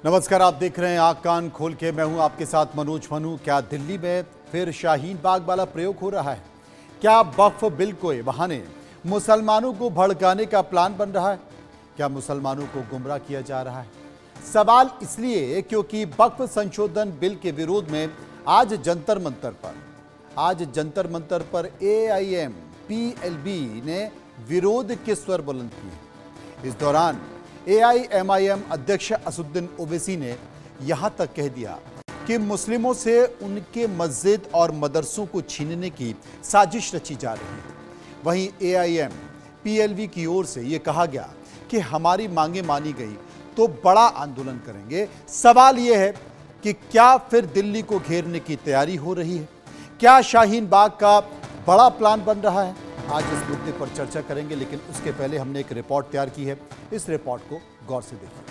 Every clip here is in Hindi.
नमस्कार, आप देख रहे हैं आंख कान खोल के। मैं हूं आपके साथ मनोज मनु। क्या दिल्ली में फिर शाहीन बाग वाला प्रयोग हो रहा है? क्या वक्फ बिल के बहाने मुसलमानों को भड़काने का प्लान बन रहा है? क्या मुसलमानों को गुमराह किया जा रहा है? सवाल इसलिए क्योंकि वक्फ संशोधन बिल के विरोध में आज जंतर मंतर पर AIM-PLB ने विरोध के स्वर बुलंद किए। इस दौरान AIMIM अध्यक्ष असदुद्दीन ओवैसी ने यहां तक कह दिया कि मुस्लिमों से उनके मस्जिद और मदरसों को छीनने की साजिश रची जा रही है। वहीं AIM-PLB की ओर से यह कहा गया कि हमारी मांगे मानी गई तो बड़ा आंदोलन करेंगे। सवाल यह है कि क्या फिर दिल्ली को घेरने की तैयारी हो रही है? क्या शाहीन बाग का बड़ा प्लान बन रहा है? आज इस मुद्दे पर चर्चा करेंगे, लेकिन उसके पहले हमने एक रिपोर्ट तैयार की है। इस रिपोर्ट को गौर से देखिए।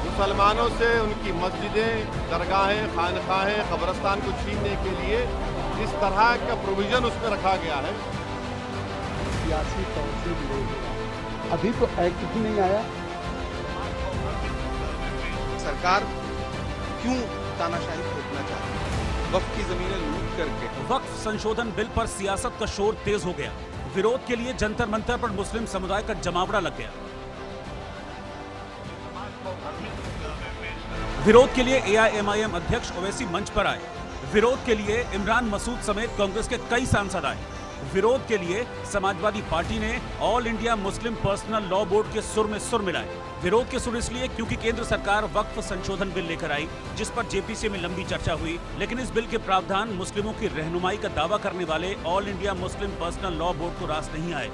मुसलमानों से उनकी मस्जिदें, दरगाहें, खानकाहें, कब्रिस्तान को छीनने के लिए इस तरह का प्रोविजन उसमें रखा गया है। सियासी तौर से विरोध हुआ, अभी तो एक्ट भी नहीं आया। सरकार क्यों तानाशाही थोपना चाहती है? वक्फ की जमीनें लूट करके। वक्फ संशोधन बिल पर सियासत का शोर तेज हो गया। विरोध के लिए जंतर मंतर पर मुस्लिम समुदाय का जमावड़ा लग गया। विरोध के लिए AIMIM अध्यक्ष ओवैसी मंच पर आए। विरोध के लिए इमरान मसूद समेत कांग्रेस के कई सांसद आए। विरोध के लिए समाजवादी पार्टी ने all India Muslim personal law board के सुर में सुर मिलाए। विरोध के सुर इसलिए क्योंकि केंद्र सरकार वक्फ संशोधन बिल लेकर आई, जिस पर JPC में लंबी चर्चा हुई, लेकिन इस बिल के प्रावधान मुस्लिमों की रहनुमाई का दावा करने वाले all India Muslim personal law board को रास नहीं आए।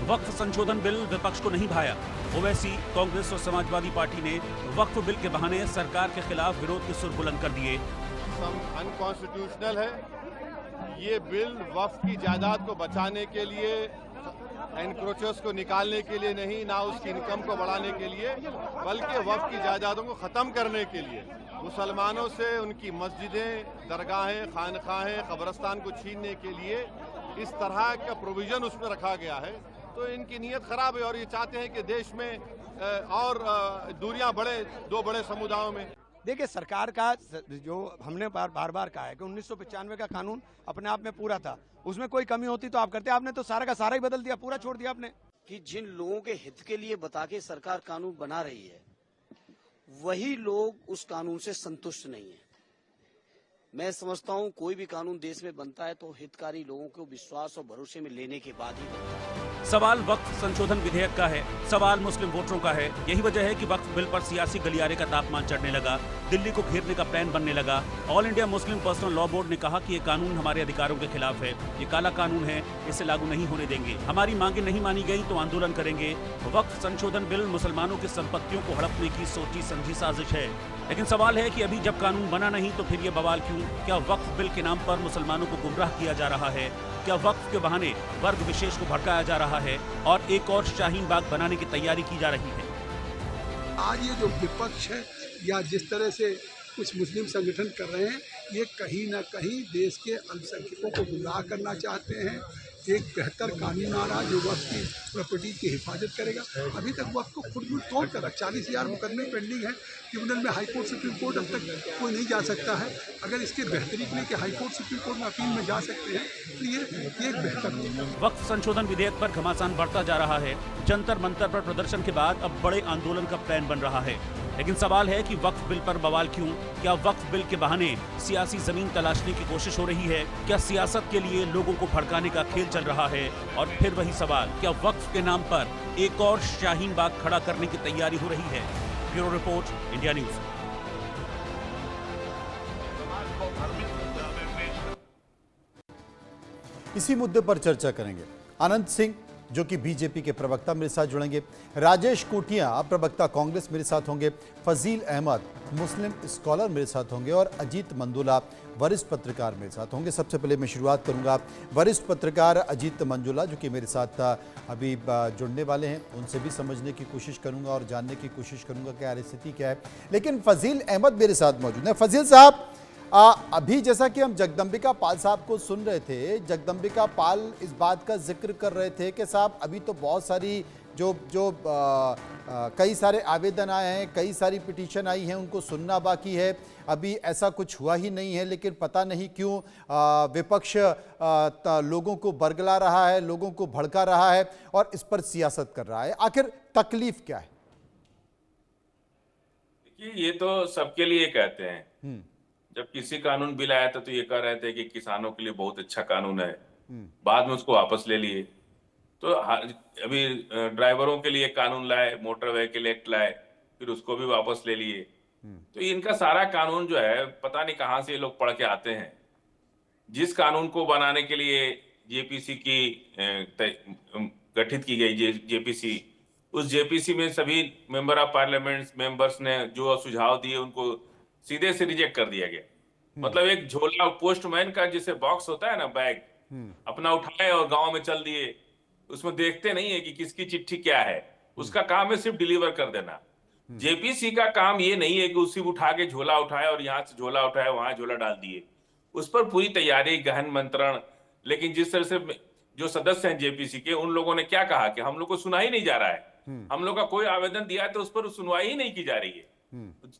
वक्फ संशोधन बिल विपक्ष को नहीं भाया। ओवैसी, कांग्रेस और समाजवादी पार्टी ने वक्फ बिल के बहाने सरकार के खिलाफ विरोध के सुर बुलंद कर दिए। अनकॉन्स्टिट्यूशनल है ये बिल। वक्फ की जायदाद को बचाने के लिए, एनक्रोचर्स को निकालने के लिए नहीं, ना उसकी इनकम को बढ़ाने के लिए, बल्कि वक्फ की जायदादों को खत्म करने के लिए, मुसलमानों से उनकी मस्जिदें, दरगाहें, खानकाहें, कब्रिस्तान को छीनने के लिए इस तरह का प्रोविजन उसमें रखा गया है। तो इनकी नीयत खराब है और ये चाहते हैं कि देश में और दूरियां बढ़े दो बड़े समुदायों में। देखिए, सरकार का जो हमने बार बार कहा है कि 1995 का कानून अपने आप में पूरा था, उसमें कोई कमी होती तो आप करते। आपने तो सारा का सारा ही बदल दिया, पूरा छोड़ दिया आपने। कि जिन लोगों के हित के लिए बता के सरकार कानून बना रही है, वही लोग उस कानून से संतुष्ट नहीं है। मैं समझता हूं कोई भी कानून देश में बनता है तो हितकारी लोगों को विश्वास और भरोसे में लेने के बाद ही बनता है। सवाल वक्फ संशोधन विधेयक का है, सवाल मुस्लिम वोटरों का है। यही वजह है कि वक्फ बिल पर सियासी गलियारे का तापमान चढ़ने लगा, दिल्ली को घेरने का प्लान बनने लगा। All India Muslim personal law board ने कहा कि ये कानून हमारे अधिकारों के खिलाफ है, ये काला कानून है, इसे लागू नहीं होने देंगे। हमारी मांगे नहीं मानी गई तो आंदोलन करेंगे। वक्फ संशोधन बिल मुसलमानों की संपत्तियों को हड़पने की सोची समझी साजिश है। लेकिन सवाल है कि अभी जब कानून बना नहीं तो फिर ये बवाल क्यों? क्या वक्फ बिल के नाम पर मुसलमानों को गुमराह किया जा रहा है? क्या वक्फ के बहाने वर्ग विशेष को भड़काया जा रहा है और एक और शाहीन बाग बनाने की तैयारी की जा रही है? आज ये जो विपक्ष है या जिस तरह से कुछ मुस्लिम संगठन कर रहे हैं, ये कहीं ना कहीं देश के अल्पसंख्यकों को गुमराह करना चाहते हैं। एक बेहतर कानून आ रहा जो वक्फ की प्रॉपर्टी की हिफाजत करेगा। अभी तक वक्फ को खुद मुँह तोड़ कर 40,000 मुकदमे पेंडिंग है ट्रिब्यूनल में, हाई कोर्ट, सुप्रीम कोर्ट, अब तक कोई नहीं जा सकता है। अगर इसके बेहतरी के लिए कि हाई कोर्ट, सुप्रीम कोर्ट में अपील में जा सकते हैं तो ये एक बेहतर। वक्फ संशोधन विधेयक पर घमासान बढ़ता जा रहा है। जंतर मंतर पर प्रदर्शन के बाद अब बड़े आंदोलन का प्लान बन रहा है। लेकिन सवाल है कि वक्फ बिल पर बवाल क्यों? क्या वक्फ बिल के बहाने सियासी जमीन तलाशने की कोशिश हो रही है? क्या सियासत के लिए लोगों को भड़काने का खेल चल रहा है? और फिर वही सवाल, क्या वक्फ के नाम पर एक और शाहीन बाग खड़ा करने की तैयारी हो रही है? Bureau report, India news. इसी मुद्दे पर चर्चा करेंगे। अनंत सिंह जो कि बीजेपी के प्रवक्ता मेरे साथ जुड़ेंगे, राजेश कोटिया प्रवक्ता कांग्रेस मेरे साथ होंगे, फजील अहमद मुस्लिम स्कॉलर मेरे साथ होंगे और अजीत मंजुला वरिष्ठ पत्रकार मेरे साथ होंगे। सबसे पहले मैं शुरुआत करूंगा वरिष्ठ पत्रकार अजीत मंजुला जो कि मेरे साथ अभी जुड़ने वाले हैं, उनसे भी समझने की कोशिश करूंगा और जानने की कोशिश करूंगा क्या स्थिति क्या है। लेकिन फजील अहमद मेरे साथ मौजूद हैं। फजील साहब, अभी जैसा कि हम जगदम्बिका पाल साहब को सुन रहे थे, जगदम्बिका पाल इस बात का जिक्र कर रहे थे कि साहब अभी तो बहुत सारी जो जो कई सारे आवेदन आए हैं, कई सारी पिटीशन आई हैं, उनको सुनना बाकी है। अभी ऐसा कुछ हुआ ही नहीं है, लेकिन पता नहीं क्यों विपक्ष लोगों को बरगला रहा है, लोगों को भड़का रहा है और इस पर सियासत कर रहा है। आखिर तकलीफ क्या है? देखिए, ये तो सबके लिए कहते हैं। जब किसी कानून बिल आया था तो ये कह रहे थे कि किसानों के लिए बहुत अच्छा कानून है, बाद में उसको वापस ले लिए। तो अभी ड्राइवरों के लिए कानून लाए, मोटर व्हीकल एक्ट लाए, फिर उसको भी वापस ले लिए। तो इनका सारा कानून जो है पता नहीं कहां से ये लोग पढ़ के आते हैं। जिस कानून को बनाने के लिए जेपीसी की गठित की गई जेपीसी, उस जेपीसी में सभी मेंबर ऑफ पार्लियामेंट मेंबर्स ने जो सुझाव दिए उनको सीधे से रिजेक्ट कर दिया गया। मतलब एक झोला पोस्टमैन का जैसे बॉक्स होता है ना, बैग अपना उठाए और गांव में चल दिए, उसमें देखते नहीं है कि किसकी चिट्ठी क्या है, उसका काम है सिर्फ डिलीवर कर देना। जेपीसी का काम ये नहीं है कि उसी उठा के झोला उठाए और यहाँ से झोला उठाए वहां झोला डाल दिए। उस पर पूरी तैयारी, गहन मंत्रण। लेकिन जिस तरह से जो सदस्य हैं जेपीसी के, उन लोगों ने क्या कहा कि हम लोग को सुना ही नहीं जा रहा है, हम लोग का कोई आवेदन दिया है तो उस पर सुनवाई ही नहीं की जा रही है।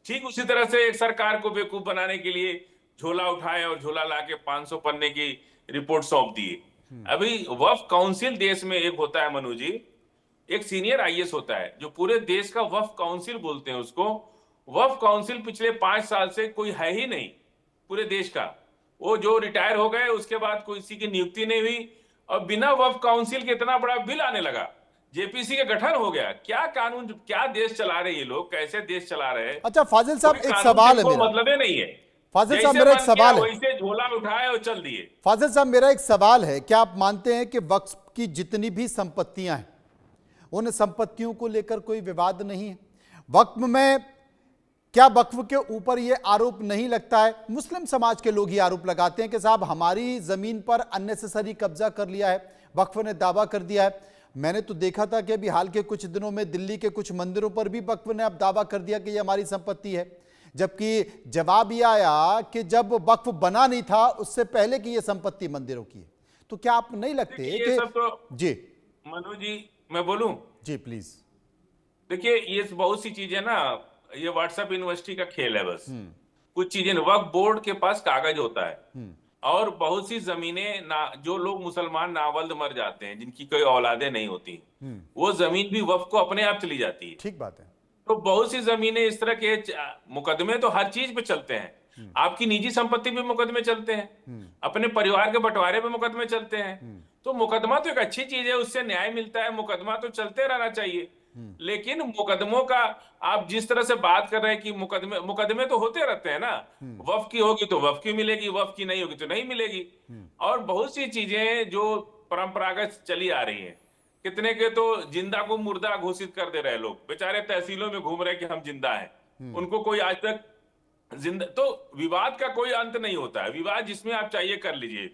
ठीक उसी तरह से एक सरकार को बेवकूफ बनाने के लिए झोला उठाए और झोला लाके 500 पन्ने की रिपोर्ट सौंप दिए। अभी वक्फ काउंसिल देश में एक होता है मनु जी, एक सीनियर आईएएस होता है जो पूरे देश का वक्फ काउंसिल बोलते हैं उसको। वक्फ काउंसिल पिछले 5 साल से कोई है ही नहीं पूरे देश का। वो जो रिटायर हो गए उसके बाद कोई किसी की नियुक्ति नहीं हुई और बिना वक्फ काउंसिल के इतना बड़ा बिल आने लगा, जेपीसी का गठन हो गया। क्या कानून, क्या देश चला रहे हैं ये लोग, कैसे देश चला रहे हैं? अच्छा फाजिल साहब, एक सवाल है मेरा। मतलब ही नहीं है। फाजिल साहब, मेरा एक सवाल है। वैसे झोला उठाए और चल दिए। फाजिल साहब, मेरा एक सवाल है, क्या आप मानते हैं कि वक्फ की जितनी भी संपत्तियां हैं उन संपत्तियों को लेकर कोई विवाद नहीं है? वक्फ में क्या वक्फ के ऊपर यह आरोप नहीं लगता है? मुस्लिम समाज के लोग ही आरोप लगाते हैं कि साहब हमारी जमीन पर अननेसेसरी कब्जा कर लिया है, वक्फ ने दावा कर दिया है। मैंने तो देखा था कि अभी हाल के कुछ दिनों में दिल्ली के कुछ मंदिरों पर भी वक्फ ने अब दावा कर दिया कि यह हमारी संपत्ति है, जबकि जवाब यह आया कि जब वक्फ बना नहीं था उससे पहले की यह संपत्ति मंदिरों की है। तो क्या आप नहीं लगते कि तो जी मनु जी, मैं बोलूं? जी प्लीज। देखिए, ये बहुत सी चीजें ना, ये व्हाट्सएप यूनिवर्सिटी का खेल है बस। कुछ चीजें, वक्फ बोर्ड के पास कागज होता है और बहुत सी जमीनें जो लोग मुसलमान नावल्द मर जाते हैं, जिनकी कोई औलादे नहीं होती, वो जमीन भी वक्फ को अपने आप चली जाती है। ठीक बात है। तो बहुत सी जमीनें इस तरह के मुकदमे तो हर चीज पे चलते हैं। आपकी निजी संपत्ति पे मुकदमे चलते हैं, अपने परिवार के बंटवारे पे मुकदमे चलते हैं। तो मुकदमा तो एक अच्छी चीज है, उससे न्याय मिलता है, मुकदमा तो चलते रहना चाहिए। लेकिन मुकदमों का आप जिस तरह से बात कर रहे हैं कि मुकदमे तो होते रहते हैं ना, वक्फ की होगी तो वक्फ की मिलेगी, वक्फ की नहीं होगी तो नहीं मिलेगी। और बहुत सी चीजें जो परंपरागत चली आ रही हैं, कितने के तो जिंदा को मुर्दा घोषित कर दे रहे लोग, बेचारे तहसीलों में घूम रहे कि हम जिंदा हैं, उनको कोई आज तक जिंदा। तो विवाद का कोई अंत नहीं होता है, विवाद जिसमें आप चाहिए कर लीजिए।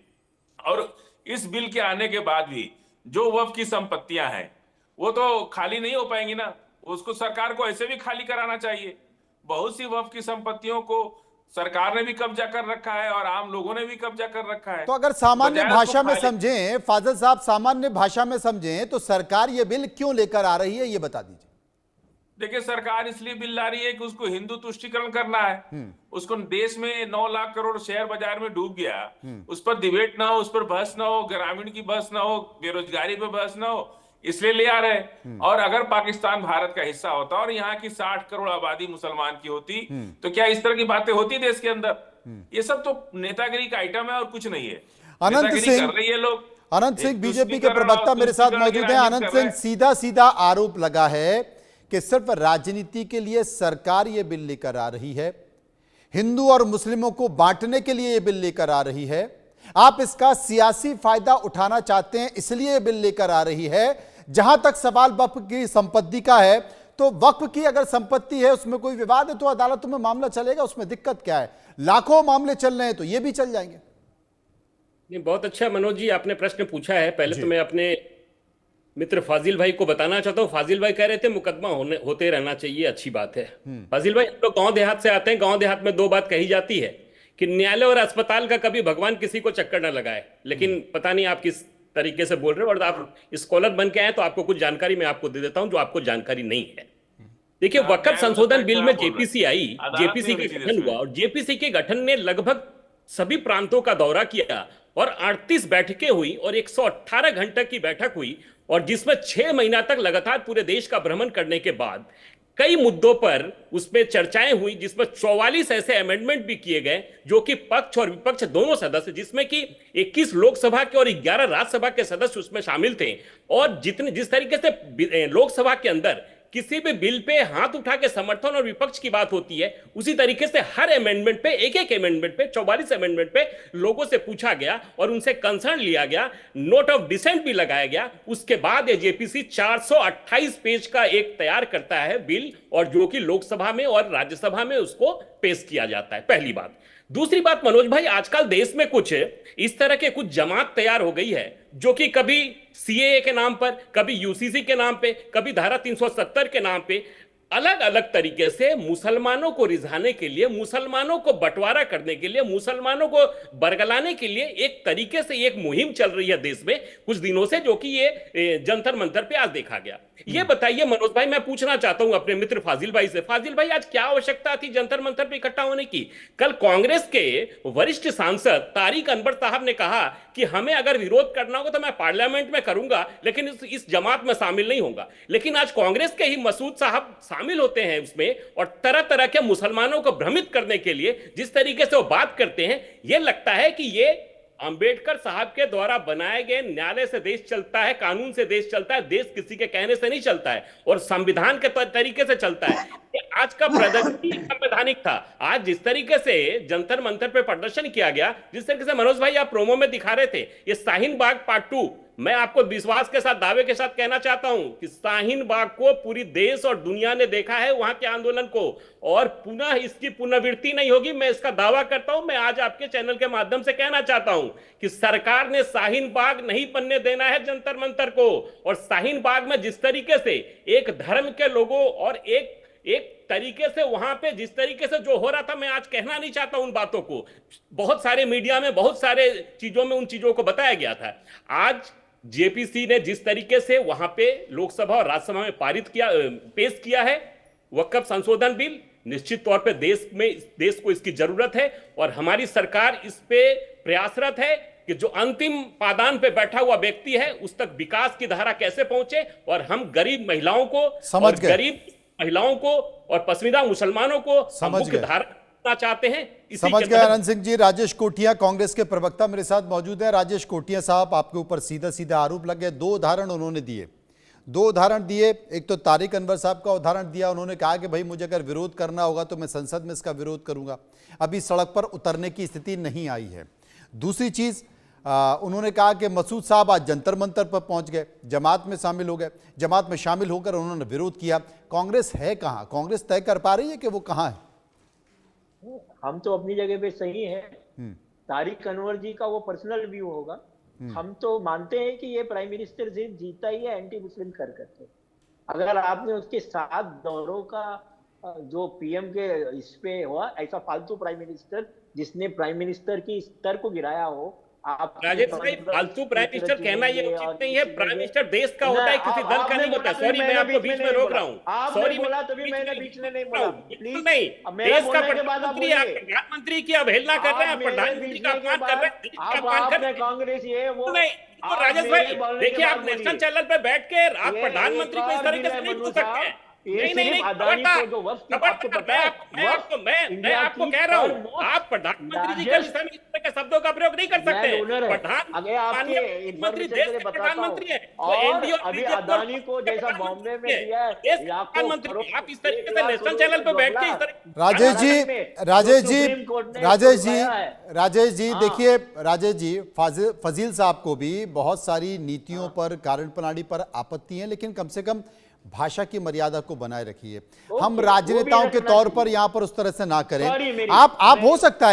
और इस बिल के आने के बाद भी जो वक्फ की संपत्तियां हैं वो तो खाली नहीं हो पाएंगी ना, उसको सरकार को ऐसे भी खाली कराना चाहिए। बहुत सी वक्फ की संपत्तियों को सरकार ने भी कब्जा कर रखा है और आम लोगों ने भी कब्जा कर रखा है। तो अगर सामान्य भाषा में समझें फाजिल साहब, सामान्य भाषा में समझें तो सरकार ये बिल क्यों लेकर आ रही है, ये बता दीजिए। देखिए, सरकार इसलिए बिल ला रही है कि उसको हिंदू तुष्टीकरण करना है। उसको देश में 9 लाख करोड़ शेयर बाजार में डूब गया, उस पर डिबेट ना हो, उस पर बहस ना हो, ग्रामीण की बहस ना हो, बेरोजगारी पे बहस ना हो, इसलिए ले आ रहे। और अगर पाकिस्तान भारत का हिस्सा होता और यहाँ की 60 करोड़ आबादी मुसलमान की होती तो क्या इस तरह की बातें होती देश के अंदर? ये सब तो नेतागिरी का आइटम है और कुछ नहीं है। अनंत सिंह कर रही है लोग। अनंत सिंह बीजेपी के प्रवक्ता मेरे साथ मौजूद हैं। अनंत सिंह, सीधा सीधा आरोप लगा है कि सिर्फ राजनीति के लिए सरकार ये बिल लेकर आ रही है, हिंदू और मुस्लिमों को बांटने के लिए ये बिल लेकर आ रही है, आप इसका सियासी फायदा उठाना चाहते हैं इसलिए ये बिल लेकर आ रही है। जहां तक सवाल वक्फ की संपत्ति का है, तो वक्फ की अगर संपत्ति है उसमें कोई विवाद है तो अदालतों में मामला चलेगा, उसमें दिक्कत क्या है? लाखों मामले चल रहे हैं तो ये भी चल जाएंगे। नहीं, बहुत अच्छा मनोज जी आपने प्रश्न पूछा है। पहले तो मैं अपने मित्र फाजिल भाई को बताना चाहता हूँ। फाजिल भाई कह रहे थे मुकदमा होते रहना चाहिए, अच्छी बात है। फाजिल भाई, हम लोग गांव देहात से आते हैं। गांव देहात में 2 बात कही जाती है कि न्यायालय और अस्पताल का कभी भगवान किसी को चक्कर न लगाए, लेकिन पता नहीं आप किस तरीके से बोल रहे हो, और आप स्कॉलर बन के आए तो आपको कुछ जानकारी मैं आपको दे देता हूं जो आपको जानकारी नहीं है। देखिए, वक्फ संशोधन बिल में जेपीसी आई, जेपीसी का गठन हुआ, और जेपीसी के गठन ने लगभग सभी प्रांतों का दौरा किया और 38 बैठकें हुई और 118 घंटे की बैठक हुई, और जिसमें 6 महीना तक लगातार पूरे देश का भ्रमण करने के बाद कई मुद्दों पर उसमें चर्चाएं हुई, जिसमें 44 ऐसे अमेंडमेंट भी किए गए जो कि पक्ष और विपक्ष दोनों सदस्य, जिसमें कि 21 लोकसभा के और 11 राज्यसभा के सदस्य उसमें शामिल थे। और जिस तरीके से लोकसभा के अंदर किसी भी बिल पे हाथ उठा के समर्थन और विपक्ष की बात होती है, उसी तरीके से हर अमेंडमेंट पे, एक अमेंडमेंट पे, 44 अमेंडमेंट पे लोगों से पूछा गया और उनसे कंसर्न लिया गया, नोट ऑफ डिसेंट भी लगाया गया। उसके बाद ये जेपीसी 428 पेज का एक तैयार करता है बिल, और जो कि लोकसभा में और राज्यसभा में उसको पेश किया जाता है। पहली बात। दूसरी बात, मनोज भाई, आजकल देश में कुछ इस तरह के कुछ जमात तैयार हो गई है जो कि कभी सीएए के नाम पर, कभी यूसीसी के नाम पे, कभी धारा 370 के नाम पे अलग अलग तरीके से मुसलमानों को रिझाने के लिए, मुसलमानों को बंटवारा करने के लिए, मुसलमानों को बरगलाने के लिए एक तरीके से एक मुहिम चल रही है देश में कुछ दिनों से, जो कि ये जंतर मंतर पे आज देखा गया। ये बताइए मनोज भाई, मैं पूछना चाहता हूं अपने मित्र फाजिल भाई से, फाजिल भाई, आज क्या आवश्यकता थी जंतर मंतर पे इकट्ठा होने की? कल कांग्रेस के वरिष्ठ सांसद तारिक अनवर साहब ने कहा कि हमें अगर विरोध करना होगा तो मैं पार्लियामेंट में करूंगा, लेकिन इस जमात में शामिल नहीं होगा। लेकिन आज कांग्रेस के ही मसूद साहब शामिल होते हैं उसमें, और तरह तरह के मुसलमानों को भ्रमित करने के लिए जिस तरीके से वो बात करते हैं, यह लगता है कि ये अंबेडकर साहब के द्वारा बनाए गए न्यायालय से देश चलता है, कानून से देश चलता है, देश किसी के कहने से नहीं चलता है और संविधान के तरीके से चलता है। आज का प्रदर्शन संवैधानिक था। आज जिस तरीके से जंतर मंतर पे प्रदर्शन किया गया, जिस तरीके से मनोज भाई आप प्रोमो में दिखा रहे थे, ये शाहीन बाग पार्ट 2, मैं आपको विश्वास के साथ, दावे के साथ कहना चाहता हूं कि शाहीन बाग को पूरी देश और दुनिया ने देखा है, वहां के आंदोलन को, और पुनः इसकी पुनरावृत्ति नहीं होगी। मैं इसका दावा करता हूं। मैं आज आपके चैनल के माध्यम से कहना चाहता हूं कि सरकार ने शाहीन बाग नहीं बनने देना है जंतर मंतर को। और शाहीन बाग में जिस तरीके से एक धर्म के लोगों और एक तरीके से वहां पे जिस तरीके से जो हो रहा था, मैं आज कहना नहीं चाहता उन बातों को, बहुत सारे मीडिया में, बहुत सारे चीजों में उन चीजों को बताया गया था। आज जेपीसी ने जिस तरीके से वहां पे लोकसभा और राज्यसभा में पेश किया है वक्फ संशोधन बिल, निश्चित तौर पे देश को इसकी जरूरत है, और हमारी सरकार इस पे प्रयासरत है कि जो अंतिम पादान पे बैठा हुआ व्यक्ति है उस तक विकास की धारा कैसे पहुंचे, और हम गरीब महिलाओं को और पसंदीदा मुसलमानों को मुख्य धारा चाहते हैं। समझ गए आनंद सिंह जी। राजेश कोटिया कांग्रेस के प्रवक्ता मेरे साथ मौजूद हैं। राजेश कोटिया साहब, आपके ऊपर सीधा सीधा आरोप लग गए। 2 उदाहरण उन्होंने दिए, 2 उदाहरण दिए। एक तो तारिक अनवर साहब का उदाहरण दिया, उन्होंने कहा कि भाई मुझे अगर विरोध करना होगा तो मैं संसद में इसका विरोध करूंगा। अभी सड़क पर उतरने की स्थिति नहीं आई है। दूसरी चीज, उन्होंने कहा कि मसूद साहब आज जंतर मंतर पर पहुंच गए, जमात में शामिल हो गए, जमात में शामिल होकर उन्होंने विरोध किया। कांग्रेस है कहां? कांग्रेस तय कर पा रही है कि वो कहां है? हम तो अपनी जगह पे सही है। तारिक अनवर जी का वो पर्सनल व्यू होगा। हम तो मानते हैं कि ये प्राइम मिनिस्टर से जीता ही है एंटी मुस्लिम कर करके। अगर आपने उसके 7 दौरों का जो पीएम के इस पे हुआ, ऐसा फालतू प्राइम मिनिस्टर जिसने प्राइम मिनिस्टर की स्तर को गिराया हो, आप राजेश भाई, फालतू प्राइम मिनिस्टर कहना ये उचित नहीं है। प्राइम मिनिस्टर देश का होता है, किसी दल का नहीं होता। सॉरी, मैं आपको बीच में रोक रहा हूँ। सॉरी, बोला तभी मैंने बीच में नहीं बोला। प्लीज नहीं, देश का प्रधानमंत्री, आप प्रधानमंत्री की अवहेलना कर रहे हैं, प्रधानमंत्री का अपमान कर रहे हैं। कांग्रेस ये वो नहीं, राजेश भाई देखिए, आप नेशनल चैनल पे बैठ के आप प्रधानमंत्री को इस तरीके से नहीं पूछ सकते हैं। नहीं, मैं आपको कह रहा हूँ, आप प्रधानमंत्री जी के विषय में इस तरह के शब्दों का प्रयोग नहीं कर सकते। प्रधानमंत्री देश के प्रधानमंत्री है, अभी अदानी को जैसा बॉम्बे में दिया है प्रधानमंत्री, आप इस तरीके से नेशनल चैनल पे बैठ के राजेश जी देखिए, राजेश जी, फजील साहब को भी बहुत सारी नीतियों पर, कारण प्रणाली पर आपत्ति है, लेकिन कम से कम भाषा की मर्यादा को बनाए रखिए। हम राजनेताओं के तौर पर यहां पर उस तरह से ना करें। आप हो सकता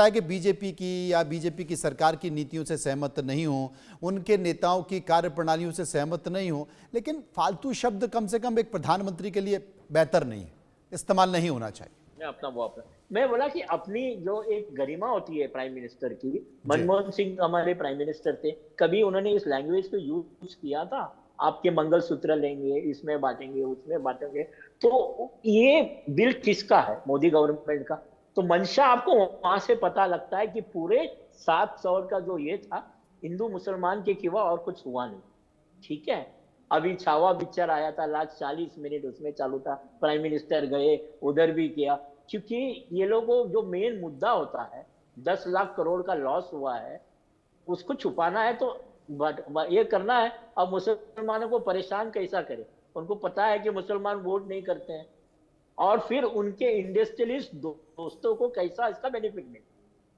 है कि बीजेपी की या बीजेपी की सरकार की नीतियों से सहमत नहीं हो, उनके नेताओं की कार्यप्रणालियों से सहमत नहीं हो, लेकिन फालतू शब्द कम से कम एक प्रधानमंत्री के लिए बेहतर नहीं है, इस्तेमाल नहीं होना चाहिए। मैं अपना वो मैं बोला कि अपनी जो एक गरिमा होती है प्राइम मिनिस्टर की, मनमोहन सिंह हमारे प्राइम मिनिस्टर थे, कभी उन्होंने इस लैंग्वेज को यूज किया था? आपके मंगलसूत्र लेंगे, इसमें बांटेंगे, उसमें बांटेंगे। तो ये बिल किसका है? मोदी गवर्नमेंट का। तो मंशा आपको वहां से पता लगता है कि पूरे 700 का जो ये था, हिंदू मुसलमान के सिवा और कुछ हुआ नहीं। ठीक है, अभी छावा पिक्चर आया था, लास्ट 40 मिनट उसमें चालू था, प्राइम मिनिस्टर गए, उधर भी किया, क्योंकि ये लोगों जो मेन मुद्दा होता है, 10 लाख करोड़ का लॉस हुआ है, उसको छुपाना है। तो ये करना है। अब मुसलमानों को परेशान कैसा करे? उनको पता है कि मुसलमान वोट नहीं करते हैं, और फिर उनके इंडस्ट्रियलिस्ट दोस्तों को कैसा इसका बेनिफिट मिले?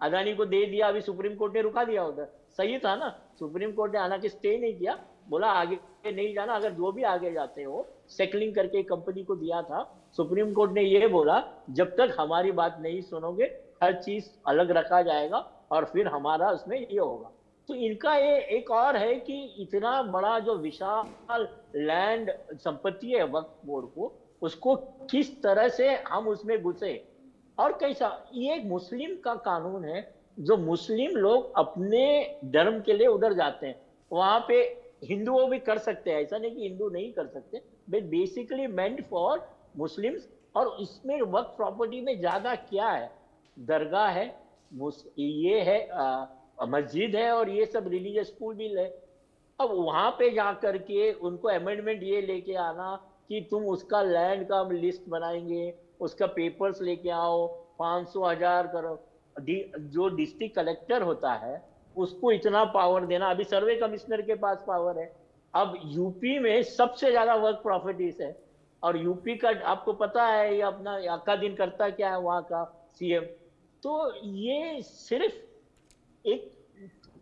अदानी को दे दिया, अभी सुप्रीम कोर्ट ने रुका दिया उधर। सही था ना, सुप्रीम कोर्ट ने हालांकि स्टे नहीं किया, बोला आगे नहीं जाना, अगर जो भी आगे जाते हो, सेकलिंग करके कंपनी को दिया था। सुप्रीम कोर्ट ने ये बोला जब तक हमारी बात नहीं सुनोगे हर चीज अलग रखा जाएगा और फिर हमारा उसमें ये होगा। तो इनका ये एक और है कि इतना बड़ा जो विशाल लैंड संपत्ति है वक्फ बोर्ड को, उसको किस तरह से हम उसमें घुसे और कैसा। ये एक मुस्लिम का कानून है, जो मुस्लिम लोग अपने धर्म के लिए उधर जाते हैं, वहां पे हिंदुओं भी कर सकते हैं, ऐसा नहीं कि हिंदू नहीं कर सकते, but basically meant for Muslims. और इसमें वक्फ प्रॉपर्टी में ज्यादा क्या है? दरगाह है, ये है, मस्जिद है, और ये सब रिलीजियस स्कूल भी है। अब वहां पे जा करके उनको अमेंडमेंट ये लेके आना कि तुम उसका लैंड का लिस्ट बनाएंगे, उसका पेपर्स लेके आओ, 500,000 करो। जो डिस्ट्रिक्ट कलेक्टर होता है उसको इतना पावर देना, अभी सर्वे कमिश्नर के पास पावर है। अब यूपी में सबसे ज्यादा वर्क प्रॉपर्टीज है, और यूपी का आपको पता है ये अपना आका दिन करता क्या है वहां का सीएम। तो ये सिर्फ एक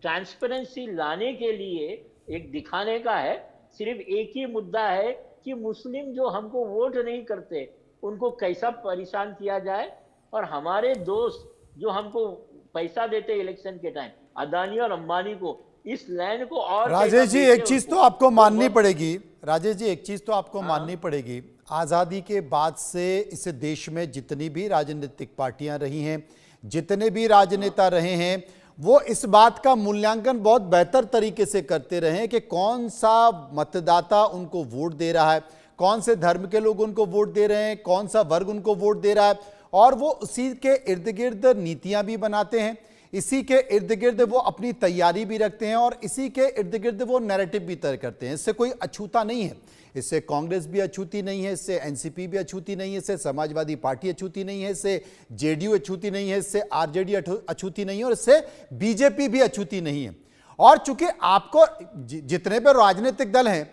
ट्रांसपेरेंसी लाने के लिए, एक दिखाने का है। सिर्फ एक ही मुद्दा है कि मुस्लिम जो हमको वोट नहीं करते उनको कैसा परेशान किया जाए, और हमारे दोस्त जो हमको पैसा देते इलेक्शन के टाइम, अदानी और अंबानी को, इस लैंड को और राजेश जी एक चीज तो आपको माननी पड़ेगी, राजेश जी एक चीज तो आपको माननी पड़ेगी, आज़ादी के बाद से इस देश में जितनी भी राजनीतिक पार्टियां रही हैं, जितने भी राजनेता रहे हैं, वो इस बात का मूल्यांकन बहुत बेहतर तरीके से करते रहे हैं कि कौन सा मतदाता उनको वोट दे रहा है, कौन से धर्म के लोग उनको वोट दे रहे हैं, कौन सा वर्ग उनको वोट दे रहा है, और वो उसी के इर्द गिर्द नीतियां भी बनाते हैं, इसी के इर्द गिर्द वो अपनी तैयारी भी रखते हैं, और इसी के इर्द गिर्द वो नैरेटिव भी तय करते हैं। इससे कोई अछूता नहीं है, इससे कांग्रेस भी अछूती नहीं है, इससे एनसीपी भी अछूती नहीं है, इससे समाजवादी पार्टी अछूती नहीं है, इससे जेडीयू अछूती नहीं है, इससे आरजेडी अछूती नहीं है, और इससे बीजेपी भी अछूती नहीं है। और चूंकि आपको जितने भी राजनीतिक दल हैं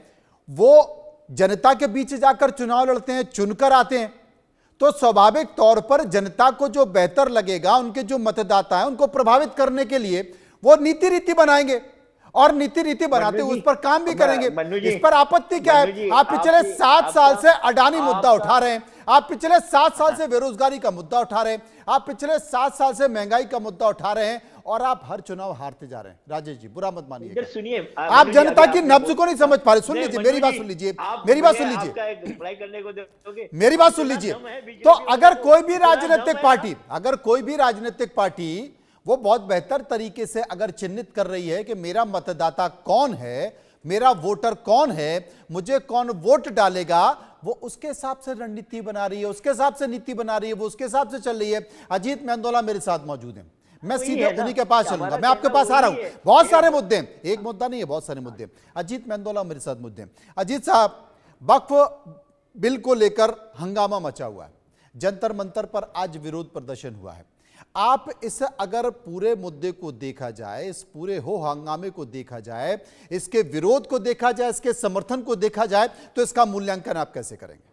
वो जनता के बीच जाकर चुनाव लड़ते हैं, चुनकर आते हैं, तो स्वाभाविक तौर पर जनता को जो बेहतर लगेगा, उनके जो मतदाता हैं उनको प्रभावित करने के लिए वो नीति रीति बनाएंगे, और नीति रीति बनाते हुए उस पर काम भी करेंगे। इस पर आपत्ति क्या है? आप पिछले 7 साल से अडानी मुद्दा उठा रहे हैं, आप पिछले 7 साल से बेरोजगारी का मुद्दा उठा रहे हैं, आप पिछले 7 साल से महंगाई का मुद्दा उठा रहे हैं, और आप हर चुनाव हारते जा रहे हैं। राजेश जी बुरा मत मानिए, सुनिए, आप जनता की नब्ज को नहीं समझ पा रहे। सुन लीजिए, मेरी बात सुन लीजिए, मेरी बात सुन लीजिए, मेरी बात सुन लीजिए। तो अगर कोई भी राजनीतिक पार्टी वो बहुत बेहतर तरीके से अगर चिन्हित कर रही है कि मेरा मतदाता कौन है, मेरा वोटर कौन है, मुझे कौन वोट डालेगा, वो उसके हिसाब से रणनीति बना रही है, उसके हिसाब से नीति बना रही है, वो उसके हिसाब से चल रही है। अजीत मेंदोला मेरे साथ मौजूद हैं, मैं सीधे उन्हीं के पास चलूंगा, मैं आपके पास आ रहा हूं। बहुत सारे मुद्दे हैं, एक मुद्दा नहीं है, बहुत सारे मुद्दे। अजीत मेंदोला मेरे साथ मुद्दे। अजीत साहब, वक्फ बिल को लेकर हंगामा मचा हुआ है, जंतर मंतर पर आज विरोध प्रदर्शन हुआ है। आप इस अगर पूरे मुद्दे को देखा जाए, इस पूरे हो हंगामे को देखा जाए, इसके विरोध को देखा जाए, इसके समर्थन को देखा जाए, तो इसका मूल्यांकन आप कैसे करेंगे?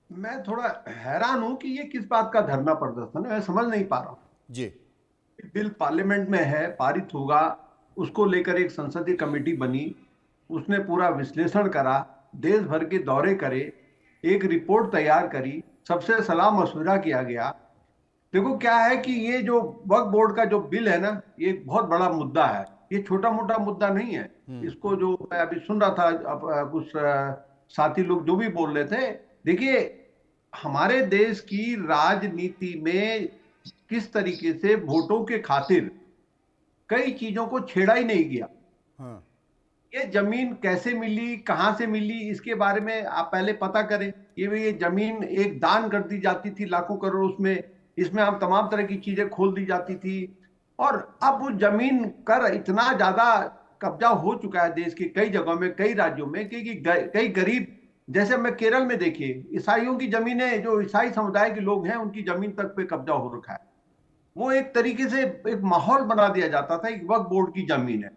मैं थोड़ा हैरान हूं कि ये किस बात का धरना प्रदर्शन है, मैं समझ नहीं पा रहा हूं जी। बिल पार्लियामेंट में है, पारित होगा, उसको लेकर एक संसदीय कमेटी बनी, उसने पूरा विश्लेषण करा, देश भर के दौरे करे, एक रिपोर्ट तैयार करी, सबसे सलाह मशवरा किया गया। देखो क्या है कि ये जो वक्फ बोर्ड का जो बिल है ना, ये एक बहुत बड़ा मुद्दा है, ये छोटा मोटा मुद्दा नहीं है। इसको जो मैं अभी सुन रहा था, कुछ साथी लोग जो भी बोल रहे थे, देखिए हमारे देश की राजनीति में किस तरीके से वोटों के खातिर कई चीजों को छेड़ा ही नहीं गया। हाँ। ये जमीन कैसे मिली, कहां से मिली, इसके बारे में आप पहले पता करें। ये जमीन एक दान कर दी जाती थी लाखों करोड़, उसमें इसमें हम तमाम तरह की चीजें खोल दी जाती थी, और अब उस जमीन कर इतना ज्यादा कब्जा हो चुका है देश के कई जगहों में, कई राज्यों में, कि कई गरीब, जैसे मैं केरल में देखिए, ईसाइयों की जमीनें, जो ईसाई समुदाय के लोग हैं उनकी जमीन तक पे कब्जा हो रखा है। वो एक तरीके से एक माहौल बना दिया जाता था, एक वक्फ बोर्ड की जमीन है।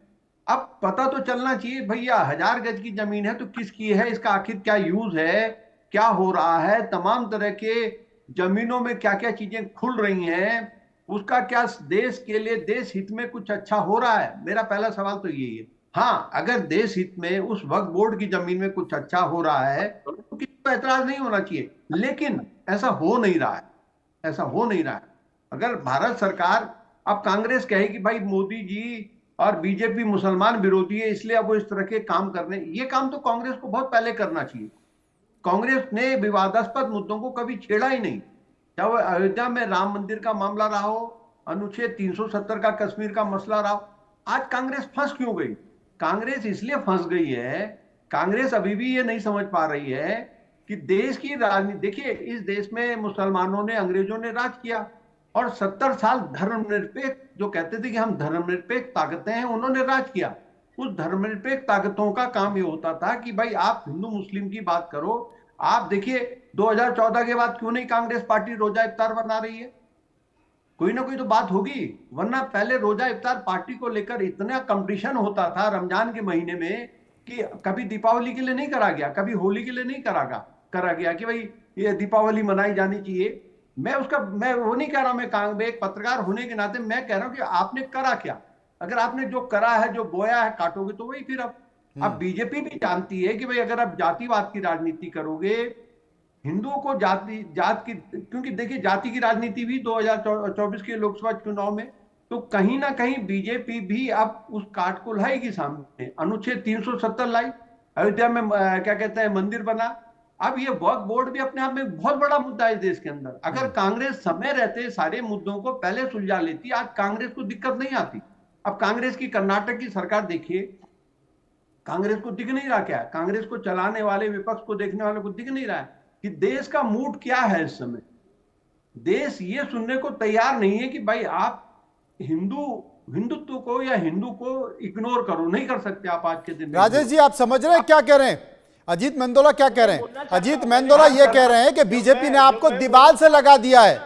अब पता तो चलना चाहिए भैया, 1000 गज की जमीन है तो किसकी है, इसका आखिर क्या यूज है, क्या हो रहा है, तमाम तरह के जमीनों में क्या क्या चीजें खुल रही हैं, उसका क्या देश के लिए, देश हित में कुछ अच्छा हो रहा है। मेरा पहला सवाल तो यही है। हाँ, अगर देश हित में उस वक्फ बोर्ड की जमीन में कुछ अच्छा हो रहा है तो किसी को ऐतराज नहीं होना चाहिए, लेकिन ऐसा हो नहीं रहा है, ऐसा हो नहीं रहा है। अगर भारत सरकार, अब कांग्रेस कहे कि भाई मोदी जी और बीजेपी मुसलमान विरोधी है इसलिए अब वो इस तरह के काम करने, ये काम तो कांग्रेस को बहुत पहले करना चाहिए। कांग्रेस ने विवादास्पद मुद्दों को कभी छेड़ा ही नहीं, चाहे वो अयोध्या में राम मंदिर का मामला रहा हो, अनुच्छेद 370 का कश्मीर का मसला रहा हो। आज कांग्रेस फंस क्यों गई? कांग्रेस इसलिए फंस गई है, कांग्रेस अभी भी ये नहीं समझ पा रही है कि देश की राजनीति, देखिए इस देश में मुसलमानों ने, अंग्रेजों ने राज किया, और 70 साल धर्मनिरपेक्ष, जो कहते थे कि हम धर्मनिरपेक्ष ताकतें हैं, उन्होंने राज किया। उस धर्मनिरपेक्ष ताकतों का काम ये होता था कि भाई आप हिंदू मुस्लिम की बात करो। आप देखिए 2014 के बाद क्यों नहीं कांग्रेस पार्टी रोजा इफ्तार बना रही है? कोई ना कोई तो बात होगी, वरना पहले रोजा इफ्तार पार्टी को लेकर इतना कंपटीशन होता था रमजान के महीने में कि कभी दीपावली के लिए नहीं करा गया, कभी होली के लिए नहीं करा गया कि भाई ये दीपावली मनाई जानी चाहिए। मैं वो नहीं कह रहा हूं, मैं एक पत्रकार होने के नाते मैं कह रहा हूं कि आपने करा क्या? अगर आपने जो करा है, जो बोया है, काटोगे तो वही फिर अब बीजेपी भी जानती है कि भाई अगर आप जातिवाद की राजनीति करोगे, हिंदुओं को जात की, क्योंकि देखिए जाति की राजनीति भी 2024 के लोकसभा चुनाव में तो कहीं ना कहीं बीजेपी भी अब उस काट को लाएगी सामने। अनुच्छेद 370 लाई, अयोध्या में क्या कहते हैं मंदिर बना, अब ये वक्फ बोर्ड भी अपने आप में बहुत बड़ा मुद्दा है देश के अंदर। अगर कांग्रेस समय रहते सारे मुद्दों को पहले सुलझा लेती, आज कांग्रेस को दिक्कत नहीं आती। अब कांग्रेस की कर्नाटक की सरकार देखिए, कांग्रेस को दिख नहीं रहा क्या, कांग्रेस को चलाने वाले, विपक्ष को देखने वाले को दिख नहीं रहा है कि देश का मूड क्या है इस समय। देश ये सुनने को तैयार नहीं है कि भाई आप हिंदुत्व को या हिंदू को इग्नोर करो, नहीं कर सकते आप आज के दिन। राजेश जी, आप समझ रहे हैं क्या कह रहे हैं? अजीत मेंदोला क्या कह रहे हैं? अजीत मेंदोला ये कह रहे हैं कि बीजेपी ने आपको दीवार से लगा दिया है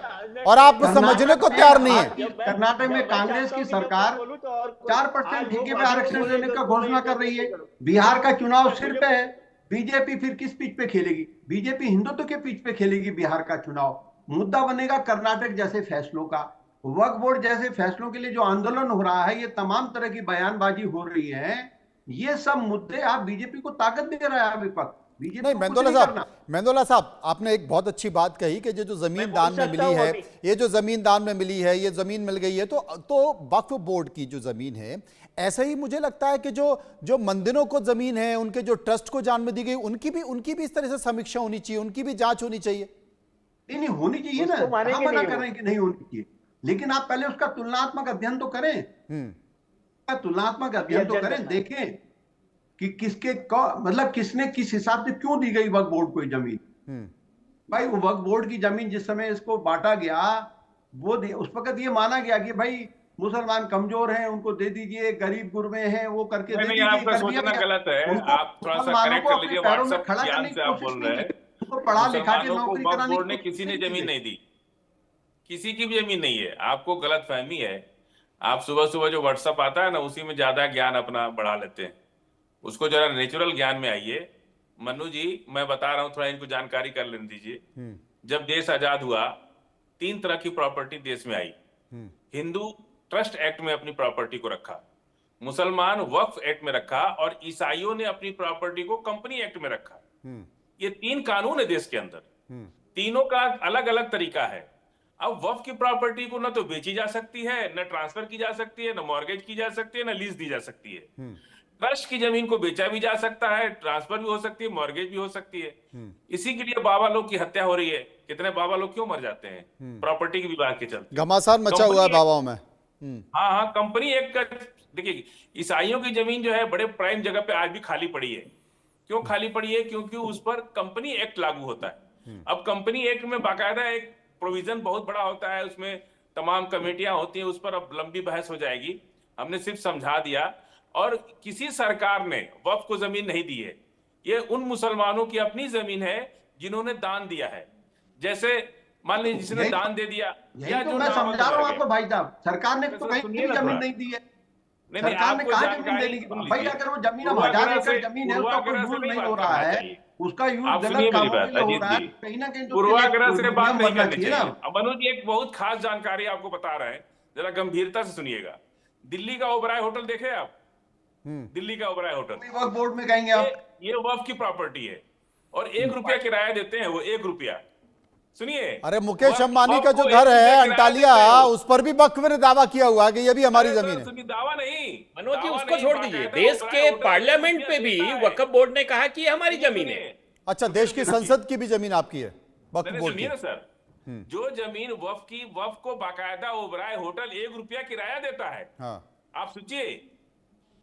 और आप समझने को तैयार नहीं है। कर्नाटक में कांग्रेस की सरकार 4% ठेके पे आरक्षण देने का घोषणा कर रही है। बिहार का चुनाव सिर पे है, बीजेपी फिर किस पिच पे खेलेगी? बीजेपी हिंदुत्व के पिच पे खेलेगी। बिहार का चुनाव मुद्दा बनेगा कर्नाटक जैसे फैसलों का, वक्फ बोर्ड जैसे फैसलों के लिए जो आंदोलन हो रहा है, ये तमाम तरह की बयानबाजी हो रही है, ये सब मुद्दे आप बीजेपी को ताकत दे रहा है विपक्ष। नहीं, मेंदोला साहब आपने एक बहुत अच्छी बात कही कि जो जमीन दान में मिली है, ये जो जमीन दान में मिली है, ये जमीन मिल गई है तो वक्फ बोर्ड की जो जमीन है, ऐसा ही मुझे लगता है कि जो मंदिरों को जमीन है, उनके जो ट्रस्ट को जान में दी गई, उनकी भी इस तरह से समीक्षा होनी चाहिए, उनकी भी जांच होनी चाहिए। नहीं होनी चाहिए ना, हम मना कर रहे हैं कि नहीं होनी चाहिए, लेकिन आप पहले उसका तुलनात्मक अध्ययन तो करें, तुलनात्मक अध्ययन तो करें, देखें कि मतलब किसने किस हिसाब से क्यों दी गई वक्फ बोर्ड को जमीन। भाई वो वक्फ बोर्ड की जमीन जिस समय इसको बांटा गया, वो उस वक्त ये माना गया कि भाई मुसलमान कमजोर हैं, उनको दे दीजिए, गरीब गुरबे हैं, वो करके दे दीजिए। आपका सोचना गलत है, आप थोड़ा सा करेक्ट कर लीजिए। व्हाट्सएप ज्ञान से आप बोल रहे हैं, पढ़ा लिखा के नौकरी वक्फ कराने बोर्ड ने किसी ने जमीन नहीं दी, किसी की भी जमीन नहीं है। आपको गलत फहमी है। आप सुबह सुबह जो व्हाट्सएप आता है ना, उसी में ज्यादा ज्ञान अपना बढ़ा लेते हैं। उसको जरा नेचुरल ज्ञान में आइए। मनु जी, मैं बता रहा हूं, थोड़ा इनको जानकारी कर लेने दीजिए। जब देश आजाद हुआ, 3 तरह की प्रॉपर्टी देश में आई। हिंदू ट्रस्ट एक्ट में अपनी प्रॉपर्टी को रखा, मुसलमान वक्फ एक्ट में रखा, और ईसाइयों ने अपनी प्रॉपर्टी को कंपनी एक्ट में रखा। ये 3 कानून है देश के अंदर, तीनों का अलग अलग तरीका है। अब वक्फ की प्रॉपर्टी को ना तो बेची जा सकती है, ना ट्रांसफर की जा सकती है, ना मॉर्गेज की जा सकती है, ना लीज दी जा सकती है। ट्रस्ट की जमीन को बेचा भी जा सकता है, ट्रांसफर भी हो सकती है, मॉर्गेज भी हो सकती है। इसी के लिए बाबा लोग की हत्या हो रही है। कितने बाबा लोग क्यों मर जाते हैं? प्रॉपर्टी के विवाद के चलते। घमासान मचा हुआ है बाबाओं में। हाँ हाँ, कंपनी एक का देखिए, ईसाइयों की जमीन जो है बड़े प्राइम जगह पे आज भी खाली पड़ी है। क्यों खाली पड़ी है? क्योंकि उस पर कंपनी एक्ट लागू होता है। अब कंपनी एक्ट में बाकायदा एक प्रोविजन बहुत बड़ा होता है, उसमें तमाम कमेटियां होती हैं। उस पर अब लंबी बहस हो जाएगी, हमने सिर्फ समझा दिया। और किसी सरकार ने वक्फ को जमीन नहीं दी है, ये उन मुसलमानों की अपनी जमीन है जिन्होंने दान दिया है। जैसे मान लीजिए जिसने दान दे दिया, या तो जो मैं समझा रहा हूँ आपको भाई साहब, सरकार ने तो कहीं सुनिए भी ना जमीन थोड़ा। नहीं दी है। नहीं, सरकार ने आपको कहा जानकारी जमीन देने की सुन भाई, लीजिए। अगर वो जमीन अब पूर्वाग्रह 1000 से- एकड़ जमीन है, उसका कोई पूर्वाग्रह से यूज नहीं नहीं बात हो रहा करना है, चाहिए। उसका यूज आप गलत सुनिए मेरी कामों बात, के लिए हो अजीत रहा है, जी। कहीं ना कहीं तो पूर्वाग्रह उसके से लिए बात नियम नहीं बनना करनी चाहिए चाहिए। ना। अब मनोज जी एक बहुत खास जानकारी आपको बता रहे हैं, जरा गंभीरता से सुनिएगा। दिल्ली का ओबराय होटल देखे आप? दिल्ली का ओबराय होटल वक्फ बोर्ड में कहेंगे आप, ये वक्फ की प्रॉपर्टी है और 1 रुपया किराया देते हैं वो, 1 रुपया। सुनिए, अरे मुकेश वक्फ- अंबानी का वक्फ जो को घर 1 रुपया है किराया अंटालिया, देते हैं वो। उस पर भी वक्फ ने दावा किया हुआ है कि ये भी हमारी अरे जमीन है। सुनिए, दावा नहीं मनोज जी दावा उसको नहीं, छोड़ बाकायदा दीजिए। देश ओबराय के होटल पार्लियामेंट 1 पे रुपया भी देता है। वक्फ बोर्ड ने कहा कि ये हमारी जमीन है। सुनिए, अच्छा, देश की संसद की भी जमीन आपकी है, वक्फ मैंने बोर्ड सुनिए की। ना सर, जो जमीन वक्फ को बाकायदा ओबराय होटल 1 रुपया किराया देता है। हाँ, आप सोचिए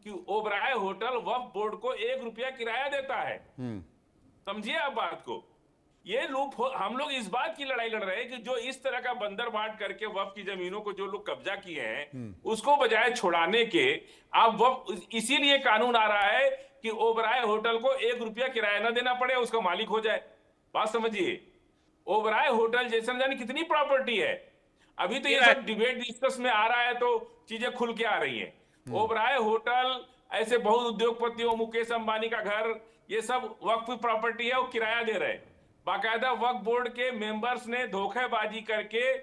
कि ओबराय होटल वक्फ बोर्ड को 1 रुपया किराया देता है। समझिए आप बात को। ये लूप हम लोग इस बात की लड़ाई लड़ रहे हैं कि जो इस तरह का बंदर बांट करके वक्फ की जमीनों को जो लोग कब्जा किए हैं, उसको बजाय छुड़ाने के आप वक्फ, इसीलिए कानून आ रहा है कि ओबराय होटल को 1 रुपया किराया ना देना पड़े, उसका मालिक हो जाए। बात समझिए, ओबराय होटल जैसे जाने कितनी प्रॉपर्टी है। अभी तो ये सब डिबेट डिस्कस में आ रहा है तो चीजें खुल के आ रही हैं। ओबराय होटल, ऐसे बहुत उद्योगपतियों, मुकेश अंबानी का घर, ये सब वक्फ प्रॉपर्टी है, वो किराया दे रहे हैं। बाकायदा वक्फ बोर्ड के मेंबर्स ने धोखेबाजी करके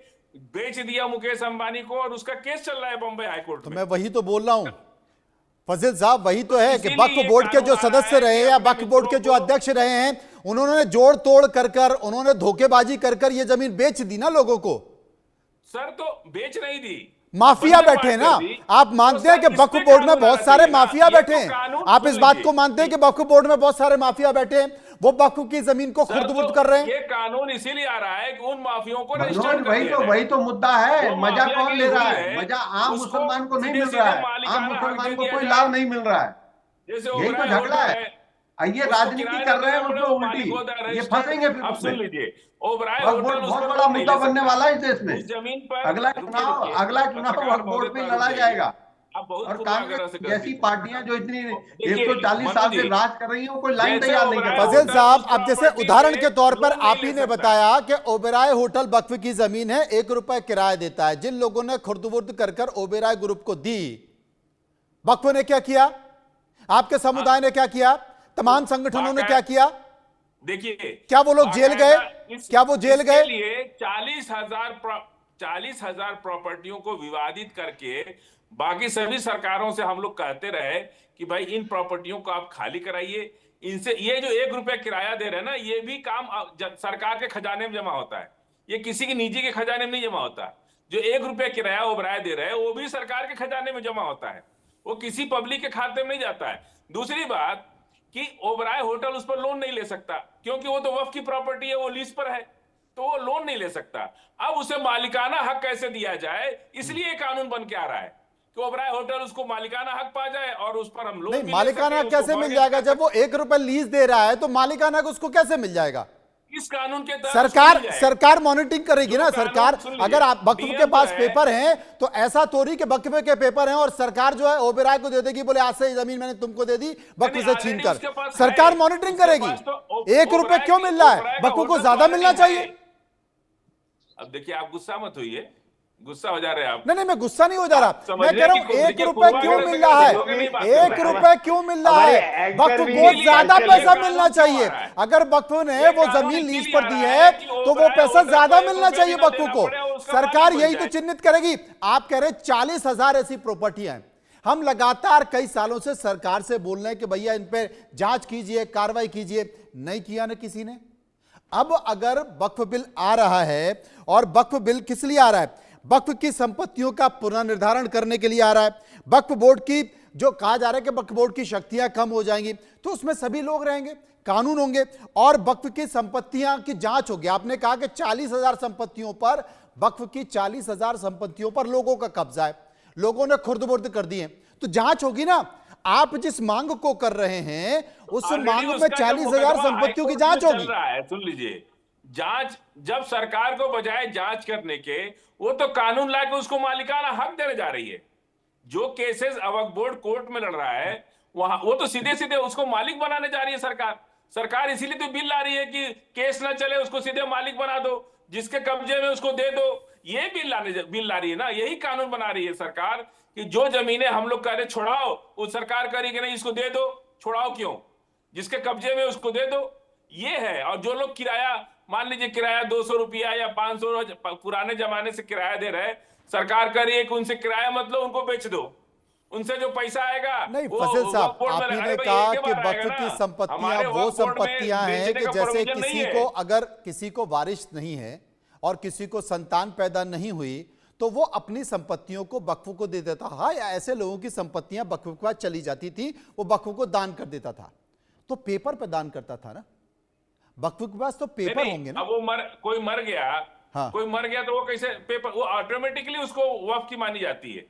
बेच दिया मुकेश अंबानी को और उसका केस चल रहा है बॉम्बे हाईकोर्ट तो में। मैं वही तो बोल रहा हूं फजील साहब, वही तो है कि इसीलिए वक्फ बोर्ड के जो कानून आ रहा सदस्य है रहे कि या अपने वक्फ बोर्ड के मित्रों जो को- अध्यक्ष रहे हैं, उन्होंने जोड़ तोड़ कर उन्होंने धोखेबाजी कर ये जमीन बेच दी ना लोगों को। सर तो बेच नहीं दी, माफिया बंदर बैठे बांट ना। कर दी। आप मानते हैं कि तो सर, वक्फ इस पे बोर्ड में कानून बहुत आना सारे चाहिए ना। माफिया ये बैठे तो हैं? कानून आप इस सुन बात को लीजिए। मानते हैं कि वक्फ बोर्ड में बहुत सारे माफिया बैठे हैं, वो वक्फ की जमीन को सर, खुर्द-बुर्द तो कर रहे हैं? ये कानून इसीलिए आ रहा है कि उन माफियों को मनोज रजिस्टर्ड कर वही दिया तो जाए। वही तो मुद्दा है। वो मजा माफिया कौन की ले रहा हुई है? है, मजा आम उसको मुसलमान को नहीं मिल सीधे रहा है, मालिकाना आम हक मुसलमान दे को दिया कोई जाए। लाभ नहीं मिल रहा है। जैसे यही तो ओबराय झगड़ा होटल है। ये उसको राजनीति किराया कर रहे हैं देना पड़े, उसमें वो उल्टी, मालिक होता है ये रजिस्टर्ड। फंसेंगे फिर अब सुन उसमें। लीजिए, ओबराय वक्फ होटल बोर्ड उस बहुत पर बड़ा लोन नहीं मुद्दा ले बनने सकता। वाला है इस देश में। उस जमीन पर अगला रुकिए, चुनाव रुकिए। अगला चुनाव पत्रकार वक्फ बोर्ड महोदय में थोड़ा लड़ा रुक जाएगा। आप बहुत और पूर्वाग्रह कांग्रेस से कर जैसी दीजिए। पार्टियां जो इतनी देखिए, 140 साल मनोज से जी, राज कर रही हैं, वो कोई लाइन जैसे तैयार नहीं ओबराय कर फजील होटल साहब, उस अब जैसे प्रॉपर्टी उदाहरण पे के तौर पर लोन नहीं आप ही ले ने सकता। बताया कि ओबेराय होटल वक्फ की जमीन है, 1 रुपए किराया देता है। जिन लोगों ने खुर्द-बुर्द कर ओबेराय ग्रुप को दी, वक्फ ने क्या किया? आपके समुदाय ने क्या किया? तमाम संगठनों ने क्या किया? देखिए, क्या वो लोग जेल गए? क्या वो जेल इसके गए? लिए 40,000 प्रॉपर्टियों को विवादित करके बाकी सभी सरकारों से हम लोग कहते रहे कि भाई इन प्रॉपर्टियों को आप खाली कराइए। इनसे ये जो 1 रुपया किराया दे रहे हैं ना, ये भी काम सरकार के खजाने में जमा होता है, ये किसी के निजी के खजाने में नहीं जमा होता। जो 1 रुपया किराया ओबराय दे रहे हैं वो भी सरकार के खजाने में जमा होता है, वो किसी पब्लिक के खाते में नहीं जाता है। दूसरी बात कि ओबराय होटल उस पर लोन नहीं ले सकता क्योंकि वो तो वक्फ की प्रॉपर्टी है, वो लीज पर है, तो वो लोन नहीं ले सकता। अब उसे मालिकाना हक कैसे दिया जाए, इसलिए ये कानून बन के आ रहा है कि ओबराय होटल उसको मालिकाना हक पा जाए और उस पर हम लोन नहीं, मालिकाना हक कैसे मिल जाएगा? जब वो 1 रुपए लीज दे रहा है तो मालिकाना हक उसको कैसे मिल जाएगा? इस कानून के तहत सरकार मॉनिटरिंग करेगी ना। सरकार, अगर आप वक्फ के पास पेपर हैं तो ऐसा थोड़ी कि वक्फ के पेपर हैं और सरकार जो है ओबेराय को दे देगी, बोले आज से ये जमीन मैंने तुमको दे दी वक्फ से छीन कर। सरकार मॉनिटरिंग करेगी। 1 रुपए क्यों मिल रहा है? वक्फ को ज्यादा मिलना चाहिए। अब देखिए, आप गुस्सा मत होइए, गुस्सा हो जा रहे हैं आप। नहीं, मैं गुस्सा नहीं हो जा रहा, समझ मैं कह रहा हूं रहे हैं कि 1 देखिए, रुपए क्यों पूर्वाग्रह मिल से रहा है? लोगों ने बात 1 कर रुपए क्यों मिल रहा है? वक्फ को ज्यादा पैसा मिलना चाहिए। अगर वक्फ ने वो जमीन लीज पर दी है तो वो पैसा ज्यादा मिलना चाहिए वक्फ को। सरकार यही तो चिन्हित करेगी। आप कह रहे 40,000 ऐसी प्रॉपर्टियां हैं। हम लगातार कई सालों से सरकार से बोल रहे हैं कि भैया इन पे जांच कीजिए, कार्रवाई कीजिए, नहीं किया ना किसी ने। अब अगर वक्फ बिल आ रहा है, और वक्फ बिल किस लिए आ रहा है? वक्फ की संपत्तियों का पुनर्निर्धारण करने के लिए आ रहा है। वक्फ बोर्ड की जो कहा जा रहा है कि वक्फ बोर्ड की शक्तियां कम हो जाएंगी, तो उसमें सभी लोग रहेंगे, कानून होंगे और वक्फ की संपत्तियां की जांच होगी। आपने कहा कि 40,000 संपत्तियों पर, वक्फ की 40,000 संपत्तियों पर लोगों का कब्जा है, लोगों ने खुर्द-बुर्द कर दिए, तो जांच होगी ना। आप जिस मांग को कर रहे हैं उस मांग में 40,000 संपत्तियों की जांच होगी। सुन लीजिए, जांच जब सरकार को बजाय जांच करने के, वो तो कानून ला के उसको मालिकाना हक देने जा रही है। जो केसेस वक्फ बोर्ड कोर्ट में लड़ रहा है, वहां वो तो सीधे सीधे उसको मालिक बनाने जा रही है सरकार। सरकार इसीलिए तो बिल ला रही है कि केस ना चले, उसको सीधे मालिक बना दो, जिसके कब्जे में उसको दे दो। ये बिल ला रही है ना, यही कानून बना रही है सरकार कि जो जमीनें हम लोग कह रहे छुड़ाओ, वो सरकार कह रही कि नहीं इसको दे दो। छुड़ाओ क्यों? जिसके कब्जे में उसको दे दो, ये है। और जो लोग किराया, मान लीजिए किराया 200 रुपया या 500 पुराने जमाने से किराया दे रहे, सरकार कह रही है कि उनसे किराया मत लो, उनको बेच दो, उनसे जो पैसा आएगा। नहीं फैसल साहब, आपने कहा कि वक्फ की संपत्तियां वो संपत्तियां हैं कि जैसे किसी को, अगर किसी को वारिस नहीं है और किसी को संतान पैदा नहीं हुई तो वो अपनी संपत्तियों को वक्फ को दे देता। हाँ, ऐसे लोगों की संपत्तियां वक्फ के पास चली जाती थी, वो वक्फ को दान कर देता था, तो पेपर पे दान करता था ना, वक्फ के पास तो पेपर होंगे ना। अब वो कोई मर गया, हाँ। कोई मर गया तो वो कैसे पेपर, वो ऑटोमेटिकली उसको वक्फ की मानी जाती है,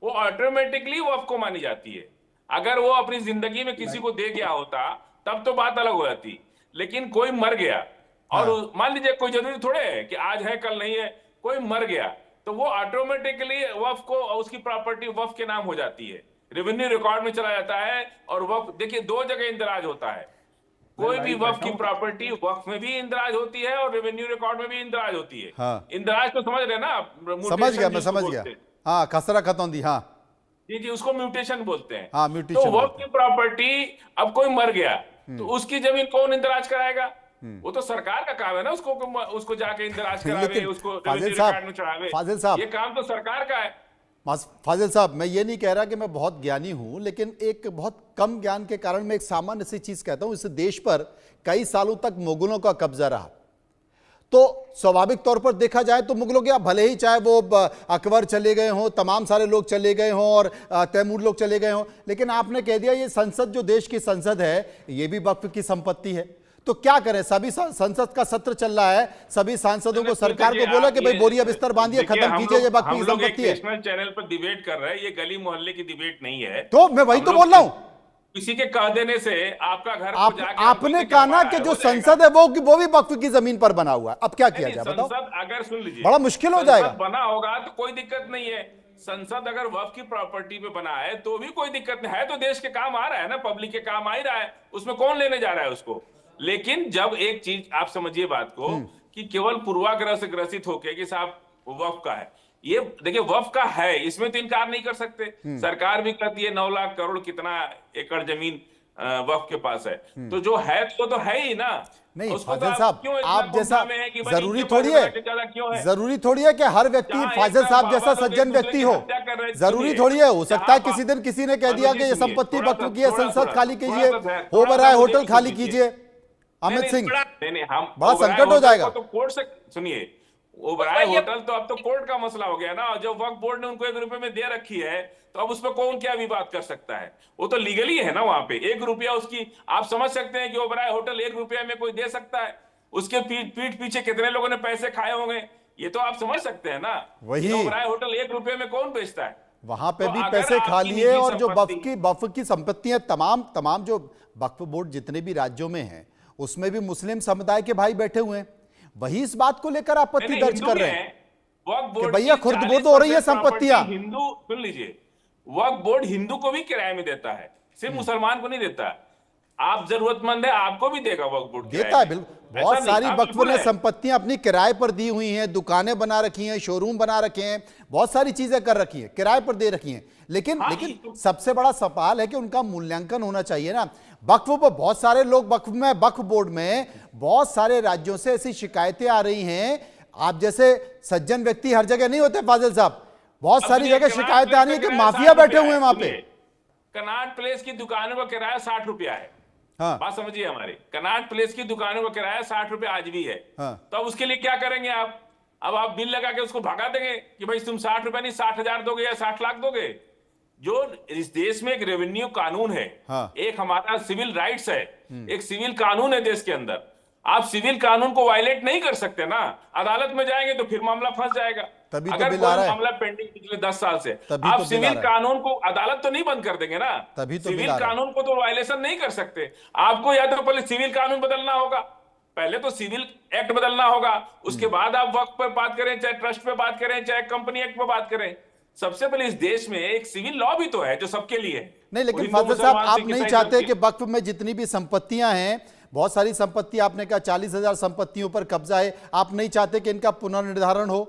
वो ऑटोमेटिकली वक्फ को मानी जाती है। अगर वो अपनी जिंदगी में किसी को दे गया होता तब तो बात अलग हो जाती, लेकिन कोई मर गया और मान लीजिए कोई जरूरी थोड़े है कि आज है कल नहीं है, कोई मर गया तो वो ऑटोमेटिकली वक्फ को, उसकी प्रॉपर्टी वक्फ के नाम हो जाती है, रेवेन्यू रिकॉर्ड में चला जाता है। और वक्फ, देखिए दो जगह इंदराज होता है, कोई भी वक्फ की प्रॉपर्टी वक्फ में भी इंदराज होती है और रेवेन्यू रिकॉर्ड में भी इंदराज होती है। हाँ। इंदराज तो समझ रहे ना? समझ गया, मैं समझ गया। हाँ, खसरा खतौंदी। हाँ जी, उसको म्यूटेशन बोलते हैं। हाँ, म्यूटेशन। तो वक्फ की प्रॉपर्टी, अब कोई मर गया तो उसकी जमीन कौन इंदराज कराएगा? वो तो सरकार का काम है ना, उसको जाके इंदराज करावे, उसको रेवेन्यू रिकॉर्ड में चढ़ावे। फाजिल साहब, ये काम तो सरकार का है। फाजिल साहब, मैं ये नहीं कह रहा कि मैं बहुत ज्ञानी हूं, लेकिन एक बहुत कम ज्ञान के कारण मैं एक सामान्य सी चीज कहता हूं। इस देश पर कई सालों तक मुगलों का कब्जा रहा, तो स्वाभाविक तौर पर देखा जाए तो मुगलों के, भले ही चाहे वो अकबर चले गए हों, तमाम सारे लोग चले गए हों और तैमूर लोग चले गए हों, लेकिन आपने कह दिया ये संसद, जो देश की संसद है, ये भी वक्फ की संपत्ति है। तो क्या करें? सभी संसद का सत्र चल रहा है, सभी सांसदों को, सरकार को बोला कि भाई बोरिया बिस्तर बांधिए, खत्म कीजिए, ये वक्फ की संपत्ति है। नेशनल चैनल पर डिबेट कर रहे हैं, ये गली मोहल्ले की डिबेट नहीं है। तो मैं वही तो बोल रहा हूं, किसी के कह देने से आपका घर आपने कहा ना कि जो संसद है वो भी वक्फ की जमीन पर बना हुआ है। अब क्या किया जाए बताओ? संसद अगर, सुन लीजिए, बड़ा मुश्किल हो जाएगा। बना होगा तो कोई दिक्कत नहीं है। संसद अगर वक्फ की प्रॉपर्टी पे बना है तो भी कोई दिक्कत नहीं है, तो देश के काम आ रहा है ना, पब्लिक के काम आ ही रहा है, उसमें कौन लेने जा रहा है उसको। लेकिन जब एक चीज आप समझिए बात को, कि केवल पूर्वाग्रह से ग्रसित होके कि साहब वक्फ का है, ये देखिए वक्फ का है, इसमें तो इनकार नहीं कर सकते। सरकार भी कहती है 9 लाख करोड़ कितना एकड़ जमीन वक्फ के पास है, तो जो है तो है ही ना। नहीं फाजिल साहब, आप जैसा जरूरी थोड़ी है कि हर व्यक्ति फाजिल साहब जैसा सज्जन व्यक्ति हो, जरूरी थोड़ी है। हो सकता है किसी दिन किसी ने कह दिया कि ये संपत्ति वक्फ की है, संसद खाली कीजिए, ओबराय होटल खाली कीजिए। अमित सिंह, बड़ा संकट हो जाएगा। तो कोर्ट से सुनिए, ओबराय होटल तो अब तो कोर्ट का मसला हो गया ना। जब वक्फ बोर्ड ने उनको 1 रुपए में दे रखी है तो अब उसमें कौन क्या विवाद कर सकता है? वो तो लीगली है ना, वहां पे 1 रुपया उसकी, आप समझ सकते हैं कि ओबराय होटल 1 रुपया में कोई दे सकता है? उसके पीठ पीछे कितने लोगों ने पैसे खाए होंगे, ये तो आप समझ सकते हैं ना। वही ओबराय होटल 1 रुपये में कौन बेचता है? वहां पे भी पैसे खा लिए। और जो वक्फ की संपत्तियां, तमाम जो वक्फ बोर्ड जितने भी राज्यों में है उसमें भी मुस्लिम समुदाय के भाई बैठे हुए हैं, वही इस बात को लेकर आपत्ति दर्ज कर रहे हैं कि भैया खुर्द-बुर्द हो रही है संपत्तियां। हिंदू, सुन लीजिए, वक्फ बोर्ड हिंदू को भी किराए में देता है, सिर्फ मुसलमान को नहीं देता। आप जरूरतमंद है, आपको भी देगा वक्फ बोर्ड, देता है बिल्कुल। बहुत सारी वक्फ ने संपत्तियां अपनी किराए पर दी हुई हैं, दुकानें बना रखी हैं, शोरूम बना रखे हैं, बहुत सारी चीजें कर रखी हैं, किराए पर दे रखी हैं। लेकिन सबसे बड़ा सवाल है कि उनका मूल्यांकन होना चाहिए ना। वक्फ पर बहुत सारे लोग, वक्फ बोर्ड में बहुत सारे राज्यों से ऐसी शिकायतें आ रही हैं। आप जैसे सज्जन व्यक्ति हर जगह नहीं होते फाजिल साहब, बहुत सारी जगह शिकायतें आ रही है कि माफिया बैठे हुए हैं वहां पे। कनॉट प्लेस की दुकानों का किराया 60 रुपया है। हाँ। बात समझिए हमारी, कनॉट प्लेस की दुकानों का किराया 60 रुपया आज भी है। हाँ। तो अब उसके लिए क्या करेंगे आप? अब आप बिल लगा के उसको भगा देंगे कि भाई तुम 60 रुपया नहीं 60,000 दोगे या 60 लाख दोगे? जो इस देश में एक रेवेन्यू कानून है, हाँ। एक हमारा सिविल राइट्स है, एक सिविल कानून है देश के अंदर। आप सिविल कानून को वायलेट नहीं कर सकते ना। अदालत में जाएंगे तो फिर मामला फंस जाएगा। तभी तो अगर बिल कोई आ रहा है। मामला पेंडिंग पिछले 10 साल से, तभी आप तो बिल आ सिविल रहा है। कानून को, अदालत तो नहीं बंद कर देंगे ना। तभी तो बिल सिविल आ रहा है। कानून को तो वायलेशन नहीं कर सकते। आपको या तो पहले सिविल कानून बदलना होगा, पहले तो सिविल एक्ट बदलना होगा, उसके बाद आप वक्त पर बात करें, चाहे ट्रस्ट पे बात करें, चाहे कंपनी एक्ट पे बात करें। सबसे पहले इस देश में एक सिविल लॉ भी तो है जो सबके लिए है। नहीं, लेकिन हिंदू, फाजिल साहब, मुसलमान, आप सिख, नहीं ईसाई चाहते सबके। कि वक्फ में जितनी भी संपत्तियां हैं, बहुत सारी संपत्ति, आपने कहा 40,000 संपत्तियों पर कब्जा है, आप नहीं चाहते कि इनका पुनर्निर्धारण हो,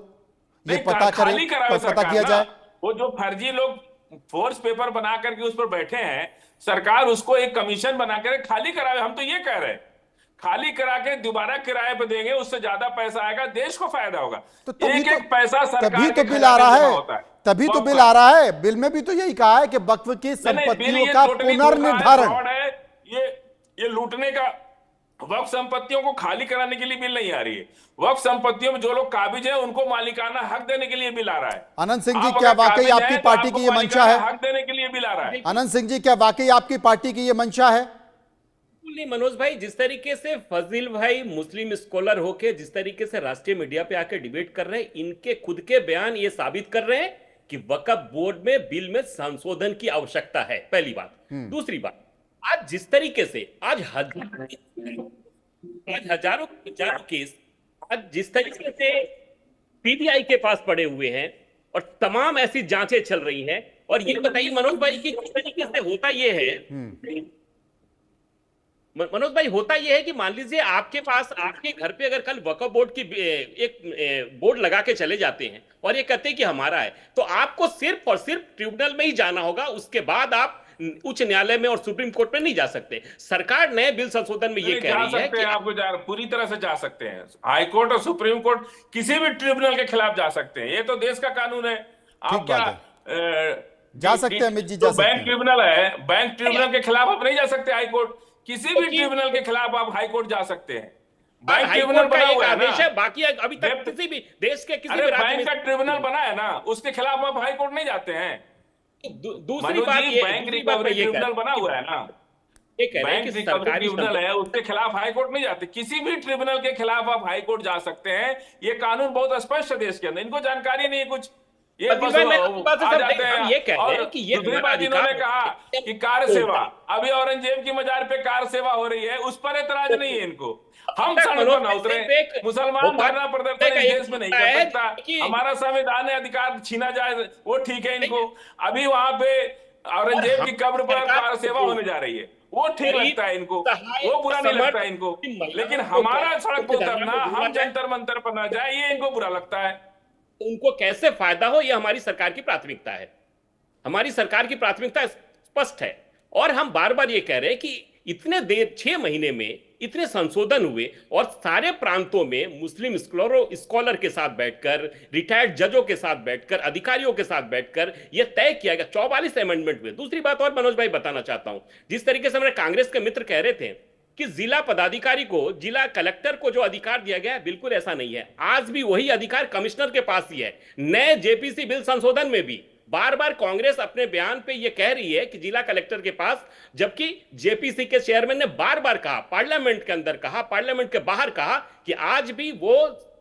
ये नहीं, पता खाली करें, करावे पता सरकार किया ना। जाए? वो जो फर्जी लोग फोर्स पेपर बना करके उस पर बैठे हैं, सरकार उसको एक कमीशन बना कर खाली करावे। हम तो ये कह रहे हैं, खाली करा के दोबारा किराए पे देंगे, उससे ज्यादा पैसा आएगा, देश को फायदा होगा। तो तभी एक तो- एक पैसा सरकार तभी के तो बिल आ खजाने रहा जमा है, होता तभी तो वक्त बिल पर। आ रहा है। बिल में भी तो यही कहा है कि वक्फ की नहीं, बिल संपत्तियों ये का totally धोखा है, पुनर्निर्धारण। fraud है, ये लूटने का। वक्फ संपत्तियों को खाली कराने के लिए बिल नहीं आ रही है। वक्फ संपत्तियों में जो लोग काबिज हैं उनको मालिकाना हक देने के लिए बिल आ रहा है। अनंत सिंह जी, आप क्या अगर वाकई काबिज आपकी हैं, तो पार्टी आपको की ये मंशा मालिकाना है? हक देने के लिए बिल आ रहा है। अनंत सिंह जी, क्या वाकई आपकी पार्टी की ये मंशा है? नहीं मनोज भाई, जिस तरीके से फजील भाई मुस्लिम स्कॉलर होके जिस तरीके से राष्ट्रीय मीडिया पे आके डिबेट कर रहे हैं, इनके खुद के बयान ये साबित कर रहे हैं कि वक्फ बोर्ड में बिल में संशोधन की आवश्यकता है। पहली बात। दूसरी बात, आज जिस तरीके से आज हजारों केस आज जिस तरीके से सीबीआई के पास पड़े हुए हैं और तमाम ऐसी जांचें चल रही हैं, और ये बताइए मनोज भाई कि किस तरीके से होता ये है, मनोज भाई, होता यह है कि मान लीजिए आपके पास, आपके घर पे अगर कल वक्फ बोर्ड की एक बोर्ड लगा के चले जाते हैं और ये कहते हैं कि हमारा है, तो आपको सिर्फ और सिर्फ ट्रिब्यूनल में ही जाना होगा, उसके बाद आप उच्च न्यायालय में और सुप्रीम कोर्ट में नहीं जा सकते। सरकार नए बिल संशोधन में ये कह रही है कि आपको पूरी तरह से जा सकते हैं। हाई कोर्ट और सुप्रीम कोर्ट किसी भी ट्रिब्यूनल के खिलाफ जा सकते हैं, ये तो देश का कानून है। आप क्या जा सकते हैं अमित जी, जा सकते बैंक हैं। ट्रिब्यूनल है, बैंक ट्रिब्यूनल के खिलाफ आप नहीं जा सकते हाई कोर्ट। किसी भी ट्रिब्यूनल के खिलाफ आप हाई कोर्ट जा सकते हैं। बैंक ट्रिब्यूनल बना हुआ है ना, बाकी अभी तक किसी भी देश के किसी भी बैंक का ट्रिब्यूनल बना है ना, उसके खिलाफ आप हाई कोर्ट नहीं जाते हैं। दूसरी बात ये, बैंक रिकवरी ट्रिब्यूनल बना हुआ है ना, ये कह रहे हैं बैंक कि रिकवरी सरकारी ट्रिब्यूनल है, उसके खिलाफ हाई कोर्ट नहीं जाते। किसी भी ट्रिब्यूनल के खिलाफ आप हाई कोर्ट जा सकते हैं। ये कानून बहुत स्पष्ट है देश के अंदर, इनको जानकारी नहीं है कुछ। ये बस आ जाते हैं। ये कह रहे हैं कि ये दूसरी बात इन्होंने कहा कि कार सेवा, अभी औरंगजेब की मजार पे कार सेवा हो रही है, उस पर एतराज नहीं है इनको। हम सड़क पर न उतरे, मुसलमान धरना प्रदर्शन इस देश में नहीं कर सकता। हमारा संविधान है, अधिकार छीना जाए वो ठीक है इनको। अभी वहां पे औरंगजेब की कब्र पर कार सेवा होने जा रही है, वो ठीक लगता है इनको, वो बुरा नहीं लगता है इनको। लेकिन हमारा सड़क पर उतरना, हम जंतर मंतर पर न जाए, ये इनको बुरा लगता है। उनको कैसे फायदा हो, ये हमारी सरकार की प्राथमिकता है। हमारी सरकार की प्राथमिकता स्पष्ट है, और हम बार बार ये कह रहे हैं कि इतने देर 6 महीने में इतने संशोधन हुए, और सारे प्रांतों में मुस्लिम स्कॉलर के साथ बैठकर, रिटायर्ड जजों के साथ बैठकर, अधिकारियों के साथ बैठकर यह तय किया गया। 44 अमेंडमेंट हुए। दूसरी बात और मनोज भाई बताना चाहता हूं, जिस तरीके से हमारे कांग्रेस के मित्र कह रहे थे कि जिला पदाधिकारी को, जिला कलेक्टर को जो अधिकार दिया गया है, बिल्कुल ऐसा नहीं है। आज भी वही अधिकार कमिश्नर के पास ही है। नए जेपीसी बिल संशोधन में भी बार बार कांग्रेस अपने बयान पे ये कह रही है कि जिला कलेक्टर के पास, जबकि जेपीसी के चेयरमैन ने बार बार कहा, पार्लियामेंट के अंदर कहा, पार्लियामेंट के बाहर कहा कि आज भी वो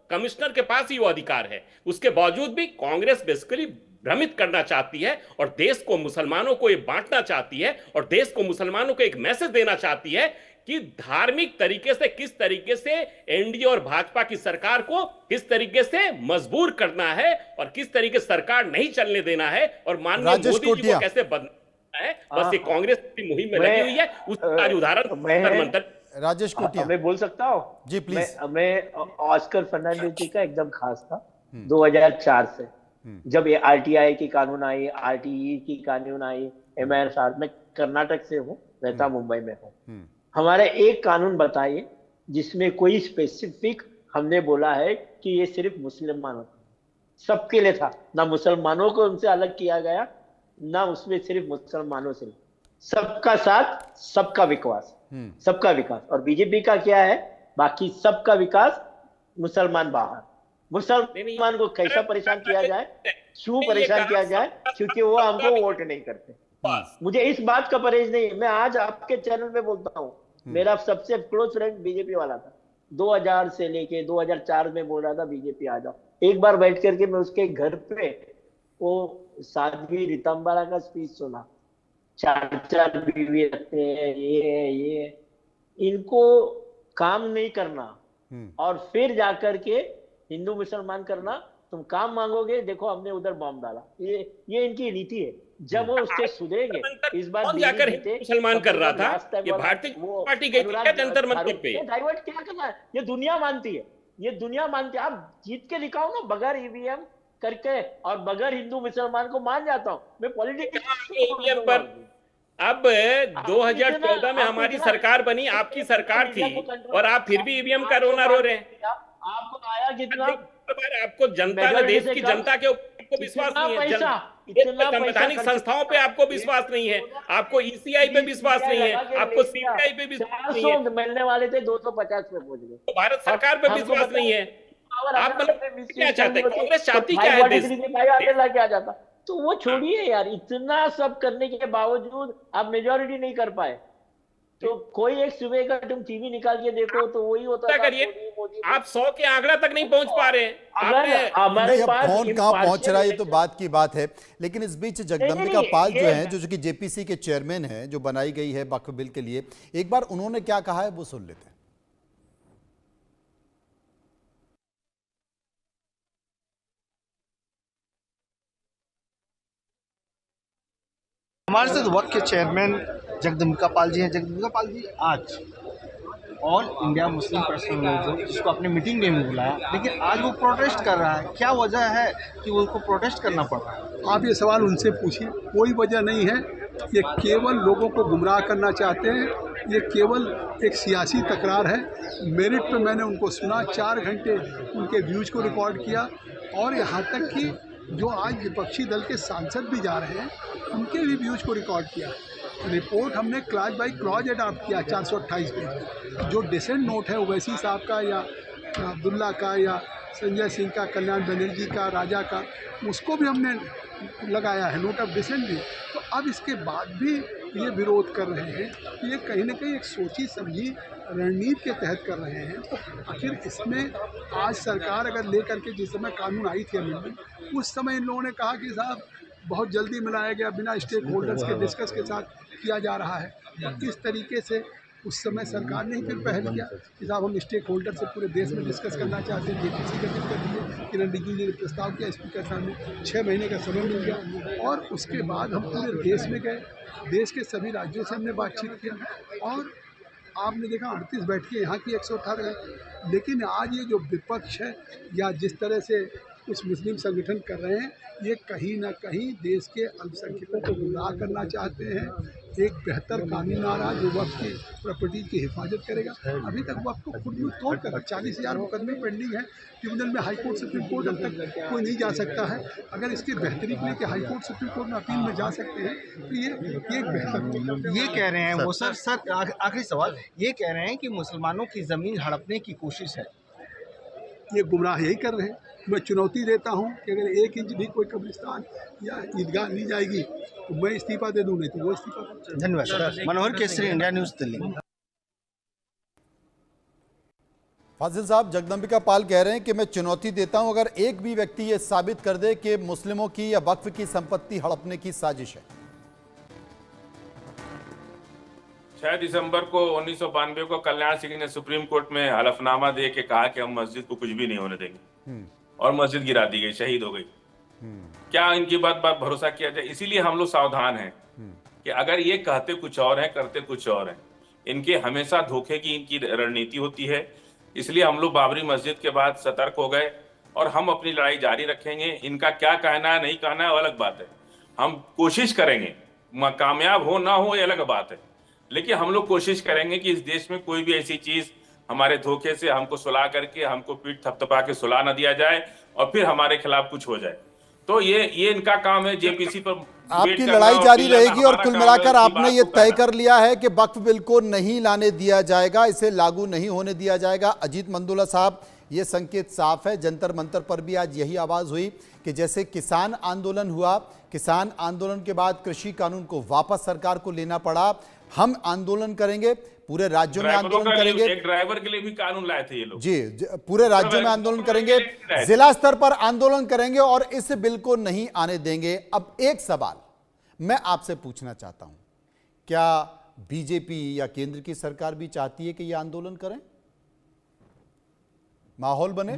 कमिश्नर के पास ही वो अधिकार है। उसके बावजूद भी कांग्रेस बेसिकली भ्रमित करना चाहती है और देश को, मुसलमानों को ये बांटना चाहती है, और देश को, मुसलमानों को एक मैसेज देना चाहती है कि धार्मिक तरीके से किस तरीके से एनडीए और भाजपा की सरकार को किस तरीके से मजबूर करना है, और किस तरीके से सरकार नहीं चलने देना है, और माननीय मोदी जी को कैसे बदलना है। बस ये कांग्रेस की मुहिम में लगी हुई है। उसका उदाहरण राजेश कोटिया, मैं बोल सकता हूँ जी प्लीज। मैं ऑस्कर फर्नांडिस जी का एकदम खास था 2004 से, जब ये आरटीआई की कानून आई, आरटीई की कानून आई, एमआईआर। मैं कर्नाटक से हूँ, रहता मुंबई में हूँ। हमारा एक कानून बताइए जिसमें कोई स्पेसिफिक हमने बोला है कि ये सिर्फ मुसलमानों, सबके लिए था। ना मुसलमानों को उनसे अलग किया गया, ना उसमें सिर्फ मुसलमानों से। सबका साथ, सबका विकास, सबका विकास। और बीजेपी का क्या है, बाकी सबका विकास, मुसलमान बाहर। मुसलमान को कैसा परेशान किया जाए, क्यों परेशान किया जाए, क्योंकि वो हमको वोट नहीं करते। मुझे इस बात का परहेज नहीं है। मैं आज आपके चैनल पे बोलता हूँ, मेरा सबसे क्लोज फ्रेंड बीजेपी वाला था, 2000 से लेके 2004 में बोल रहा था बीजेपी आ जाओ। एक बार बैठ करके मैं उसके घर पे वो साध्वी रीतम्बारा का स्पीच सुना, 4 बीवी रखते हैं, ये इनको काम नहीं करना और फिर जाकर के हिंदू मुसलमान करना, तुम काम मांगोगे, देखो हमने उधर बॉम्ब डाला, ये इनकी नीति है। जब वो उससे सुधरेंगे, इस बार कौन जाकर हिंदू मुसलमान कर रहा था? ये भारतीय जनता पार्टी गई थी क्या जंतर मंतर पे? डाइवर्ट क्या करना है, ये दुनिया मानती है, ये दुनिया मानती है। आप जीत के दिखाओ ना बगैर ईवीएम करके, और बगैर हिंदू मुसलमान को मान जाता हूँ मैं पॉलिटिक्स ईवीएम पर। अब 2014 में हमारी सरकार बनी, आपकी सरकार थी, और आप फिर भी ईवीएम का रोना रो रहे हैं। आपको आया कितना? आपको जनता ने, देश की जनता के ऊपर विश्वास नहीं है, संवैधानिक संस्थाओं पे आपको विश्वास नहीं है, आपको ईसीआई पे विश्वास नहीं है, आपको सीबीआई पे विश्वास नहीं है, मिलने वाले थे 250 पे पहुंच गए, तो भारत सरकार पे विश्वास नहीं है। आप मतलब क्या चाहते हैं? कांग्रेस चाहती क्या है देश क्या जाता? तो वो छोड़िए यार, इतना सब करने के बावजूद आप मेजोरिटी नहीं कर पाए। तो कोई एक सुबह का तुम टीवी निकाल के देखो तो वही होता करिए, आप 100 के आंकड़ा तक नहीं पहुंच पा रहे हैं। कौन कहां पहुंच रहा है ये तो बात की बात है। लेकिन इस बीच जगदम्बिका पाल जो है, जो कि जेपीसी के चेयरमैन हैं, जो बनाई गई है वक्फ बिल के लिए, एक बार उन्होंने क्या कहा है वो सुन लेते हैं। हमारे साथ वक्त के चेयरमैन जगदम्बिका पाल जी हैं। जगदम्बिका पाल जी, आज all India Muslim personal law जिसको आपने मीटिंग में भी बुलाया, लेकिन आज वो प्रोटेस्ट कर रहा है, क्या वजह है कि उनको प्रोटेस्ट करना पड़ रहा है? आप ये सवाल उनसे पूछिए, कोई वजह नहीं है। ये केवल लोगों को गुमराह करना चाहते हैं, ये केवल एक सियासी तकरार है। मेरिट पे मैंने उनको सुना, 4 घंटे उनके व्यूज को रिकॉर्ड किया, और यहाँ तक कि जो आज विपक्षी दल के सांसद भी जा रहे हैं उनके भी व्यूज को रिकॉर्ड किया। रिपोर्ट हमने क्लॉज बाई क्लॉज अडॉप्ट किया 428 पेज। जो डिसेंट नोट है ओवैसी साहब का या अब्दुल्ला का या संजय सिंह का, कल्याण बनर्जी का, राजा का, उसको भी हमने लगाया है, नोट ऑफ डिसेंट भी। तो अब इसके बाद भी ये विरोध कर रहे हैं, तो ये कहीं ना कहीं एक सोची समझी रणनीति के तहत कर रहे हैं। तो आखिर इसमें आज सरकार अगर लेकर के, जिस समय कानून आई थी अमेंडमेंट, उस समय इन लोगों ने कहा कि साहब बहुत जल्दी मिलाया गया, बिना स्टेक होल्डर्स के डिस्कस के साथ किया जा रहा है। इस तरीके से उस समय सरकार ने ही फिर पहल किया कि साहब हम स्टेक होल्डर से पूरे देश में डिस्कस करना चाहते हैं, जेपीसी गठित कर दिए। किरण रिजिजू जी ने प्रस्ताव किया, स्पीकर साहब ने 6 महीने का समय मिल गया, और उसके बाद हम पूरे देश में गए, देश के सभी राज्यों से हमने बातचीत किया, और आपने देखा 38 बैठकें यहाँ की 118। लेकिन आज ये जो विपक्ष है या जिस तरह से कुछ मुस्लिम संगठन कर रहे हैं, ये कहीं ना कहीं देश के अल्पसंख्यकों को गुमराह करना चाहते हैं। एक बेहतर कानून आ रहा जो वक्फ की प्रॉपर्टी की हिफाजत करेगा। अभी तक वक्फ को खुद में तोड़ कर 40,000 मुकदमे पेंडिंग है ट्रिब्यूनल में, हाई कोर्ट, सुप्रीम कोर्ट, अब तक कोई नहीं जा सकता है। अगर इसकी बेहतरी के लिए कि हाई कोर्ट, सुप्रीम कोर्ट में अपील में जा सकते हैं, तो ये एक बेहतर। ये कह रहे हैं वो सर आखिरी सवाल, ये कह रहे हैं कि मुसलमानों की ज़मीन हड़पने की कोशिश है। ये गुमराह यही कर रहे हैं। मैं चुनौती देता हूं कि अगर 1 इंच भी कोई कब्रिस्तान या ईदगाह ली जाएगी तो मैं इस्तीफा दे दूं, नहीं तो वो इस्तीफा दे। धन्यवाद। मनोहर केसरी, इंडिया न्यूज़, दिल्ली। फाजिल साहब, जगदम्बिका पाल कह रहे हैं कि मैं चुनौती देता हूं, अगर एक भी व्यक्ति ये साबित कर दे कि मुस्लिमों की या वक्फ की संपत्ति हड़पने की साजिश है। 6 दिसंबर को 1992 को कल्याण सिंह ने सुप्रीम कोर्ट में हलफनामा दे के कहा कि हम मस्जिद को कुछ भी नहीं होने देंगे, और मस्जिद गिरा दी गई, शहीद हो गई। क्या इनकी बात भरोसा किया जाए? इसीलिए हम लोग सावधान हैं कि अगर ये कहते कुछ और है, करते कुछ और है। इनके हमेशा धोखे की इनकी रणनीति होती है। इसलिए हम लोग बाबरी मस्जिद के बाद सतर्क हो गए, और हम अपनी लड़ाई जारी रखेंगे। इनका क्या कहना है, नहीं कहना है, वो अलग बात है। हम कोशिश करेंगे, कामयाब हो ना हो ये अलग बात है, लेकिन हम लोग कोशिश करेंगे कि इस देश में कोई भी ऐसी चीज हमारे धोखे से हमको सुला करके, हमको पीठ थपथपा के सुला न दिया जाए और फिर हमारे खिलाफ कुछ हो जाए। तो ये इनका काम है। जेपीसी पर आपकी लड़ाई जारी रहेगी, और कुल मिलाकर आपने ये तय कर लिया है कि वक्फ बिल को नहीं लाने दिया जाएगा, इसे लागू नहीं होने दिया जाएगा। अजीत मंदोला साहब, ये संकेत साफ है। जंतर मंतर पर भी आज यही आवाज हुई कि जैसे किसान आंदोलन हुआ, किसान आंदोलन के बाद कृषि कानून को वापस सरकार को लेना पड़ा, हम आंदोलन करेंगे, पूरे राज्यों में आंदोलन करेंगे। एक ड्राइवर के लिए भी कानून लाए थे ये लोग। जी, पूरे राज्यों में आंदोलन करेंगे, जिला स्तर पर आंदोलन करेंगे और इस बिल को नहीं आने देंगे। अब एक सवाल मैं आपसे पूछना चाहता हूं, क्या बीजेपी या केंद्र की सरकार भी चाहती है कि यह आंदोलन करें, माहौल बने?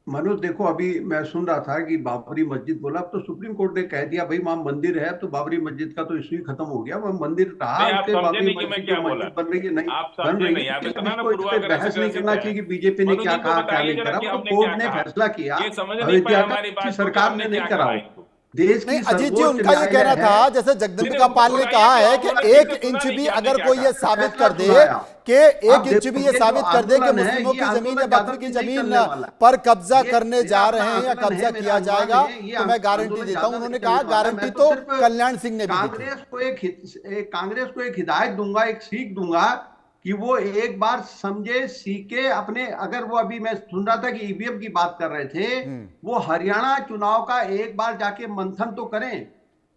मनोज देखो, अभी मैं सुन रहा था कि बाबरी मस्जिद बोला, अब तो सुप्रीम कोर्ट ने कह दिया भाई वहां मंदिर है, तो बाबरी मस्जिद का तो इश्यू ही खत्म हो गया। वह मंदिर रहा, उसके बाबरी मस्जिद जो मस्जिद बन रही है नहीं बन रही है, इसको इस पे बहस नहीं करना चाहिए कि बीजेपी ने क्या कहा क्या नहीं करा। वो कोर्ट ने फैसला किया, अयोध्या सरकार ने नहीं करा। देश की अजीत जी, उनका ये कहना था, जैसे जगदम्बिका पाल ने कहा है कि 1 इंच भी अगर कोई ये साबित कर दे कि 1 इंच भी ये साबित कर दे कि मुस्लिमों की जमीन या वक्फ की जमीन पर कब्जा करने जा रहे हैं या कब्जा किया जाएगा, तो मैं गारंटी देता हूं। उन्होंने कहा गारंटी तो कल्याण सिंह ने भी दी। कांग्रेस को एक हिदायत दूंगा, एक सीख दूंगा कि वो एक बार समझे, सीखे अपने। अगर वो, अभी मैं सुन रहा था कि ईवीएम की बात कर रहे थे, वो हरियाणा चुनाव का एक बार जाके मंथन तो करें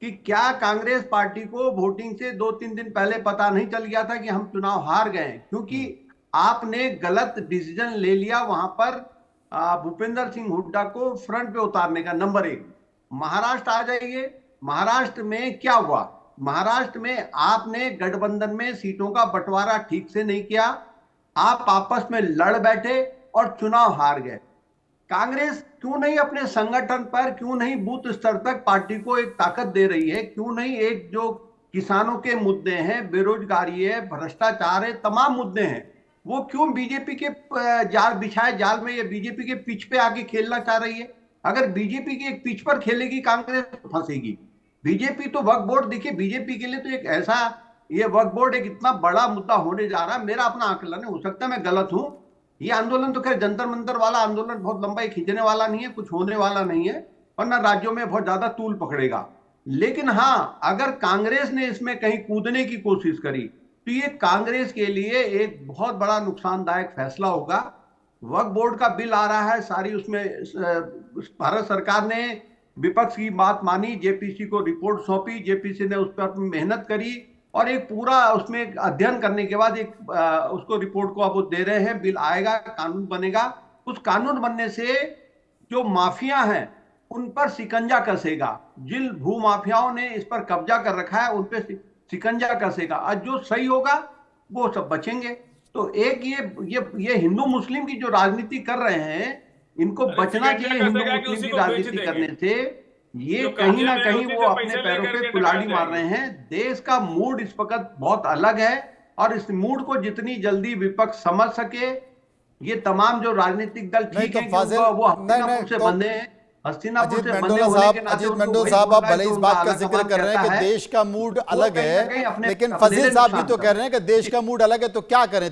कि क्या कांग्रेस पार्टी को वोटिंग से 2-3 दिन पहले पता नहीं चल गया था कि हम चुनाव हार गए, क्योंकि आपने गलत डिसीजन ले लिया वहां पर भूपेंद्र सिंह हुड्डा को फ्रंट पे उतारने का। नंबर 1, महाराष्ट्र आ जाइए, महाराष्ट्र में क्या हुआ? महाराष्ट्र में आपने गठबंधन में सीटों का बंटवारा ठीक से नहीं किया, आप आपस में लड़ बैठे और चुनाव हार गए। कांग्रेस क्यों नहीं अपने संगठन पर, क्यों नहीं बूथ स्तर तक पार्टी को एक ताकत दे रही है? क्यों नहीं एक जो किसानों के मुद्दे हैं, बेरोजगारी है, भ्रष्टाचार है, तमाम मुद्दे हैं, वो क्यों बीजेपी के जाल बिछाए जाल में या बीजेपी के पिच पे आके खेलना चाह रही है? अगर बीजेपी के एक पिच पर खेलेगी कांग्रेस तो फंसेगी। बीजेपी तो वक्फ बोर्ड, देखिए बीजेपी के लिए तो एक ऐसा, ये वक्फ बोर्ड एक इतना बड़ा मुद्दा होने जा रहा है। मेरा अपना आकलन है, हो सकता है मैं गलत हूं। ये आंदोलन तो खैर जंतर मंतर वाला आंदोलन बहुत लंबाई खींचने वाला नहीं है, कुछ होने वाला नहीं है, वरना राज्यों में बहुत ज्यादा तूल पकड़ेगा। लेकिन हाँ, अगर कांग्रेस ने इसमें कहीं कूदने की कोशिश करी तो ये कांग्रेस के लिए एक बहुत बड़ा नुकसानदायक फैसला होगा। वक्फ बोर्ड का बिल आ रहा है, सारी उसमें भारत सरकार ने विपक्ष की बात मानी, जेपीसी को रिपोर्ट सौंपी, जेपीसी ने उस पर मेहनत करी और एक पूरा उसमें अध्ययन करने के बाद एक उसको रिपोर्ट को अब वो दे रहे हैं। बिल आएगा, कानून बनेगा। उस कानून बनने से जो माफिया हैं उन पर शिकंजा कसेगा। जिन भू माफियाओं ने इस पर कब्जा कर रखा है उन पर शिकंजा कसेगा और जो सही होगा वो सब बचेंगे। तो एक ये हिंदू मुस्लिम की जो राजनीति कर रहे हैं, इनको बचना चाहिए हिंदू मुस्लिम की राजनीति करने से। ये कहीं ना कहीं वो अपने पैरों पे कुल्हाड़ी मार रहे हैं। देश का मूड इस वक्त बहुत अलग है और इस मूड को जितनी जल्दी विपक्ष समझ सके, ये तमाम जो राजनीतिक दल ठीक है वो हस्तिनापुर से बंधे हैं, हस्तिनापुर से बंधे होने के नाते अजीत मंडोल साहब, आप भले इस बात का जिक्र कर रहे हैं कि देश का मूड अलग है, लेकिन फजील साहब भी तो कह रहे हैं कि देश का मूड अलग है, तो क्या करें?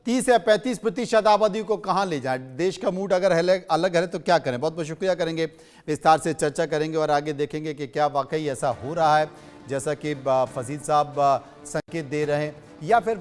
30 या 35% आबादी को कहां ले जाए? देश का मूड अगर अलग है तो क्या करें? बहुत बहुत शुक्रिया करेंगे, विस्तार से चर्चा करेंगे और आगे देखेंगे कि क्या वाकई ऐसा हो रहा है जैसा कि फजील साहब संकेत दे रहे हैं, या फिर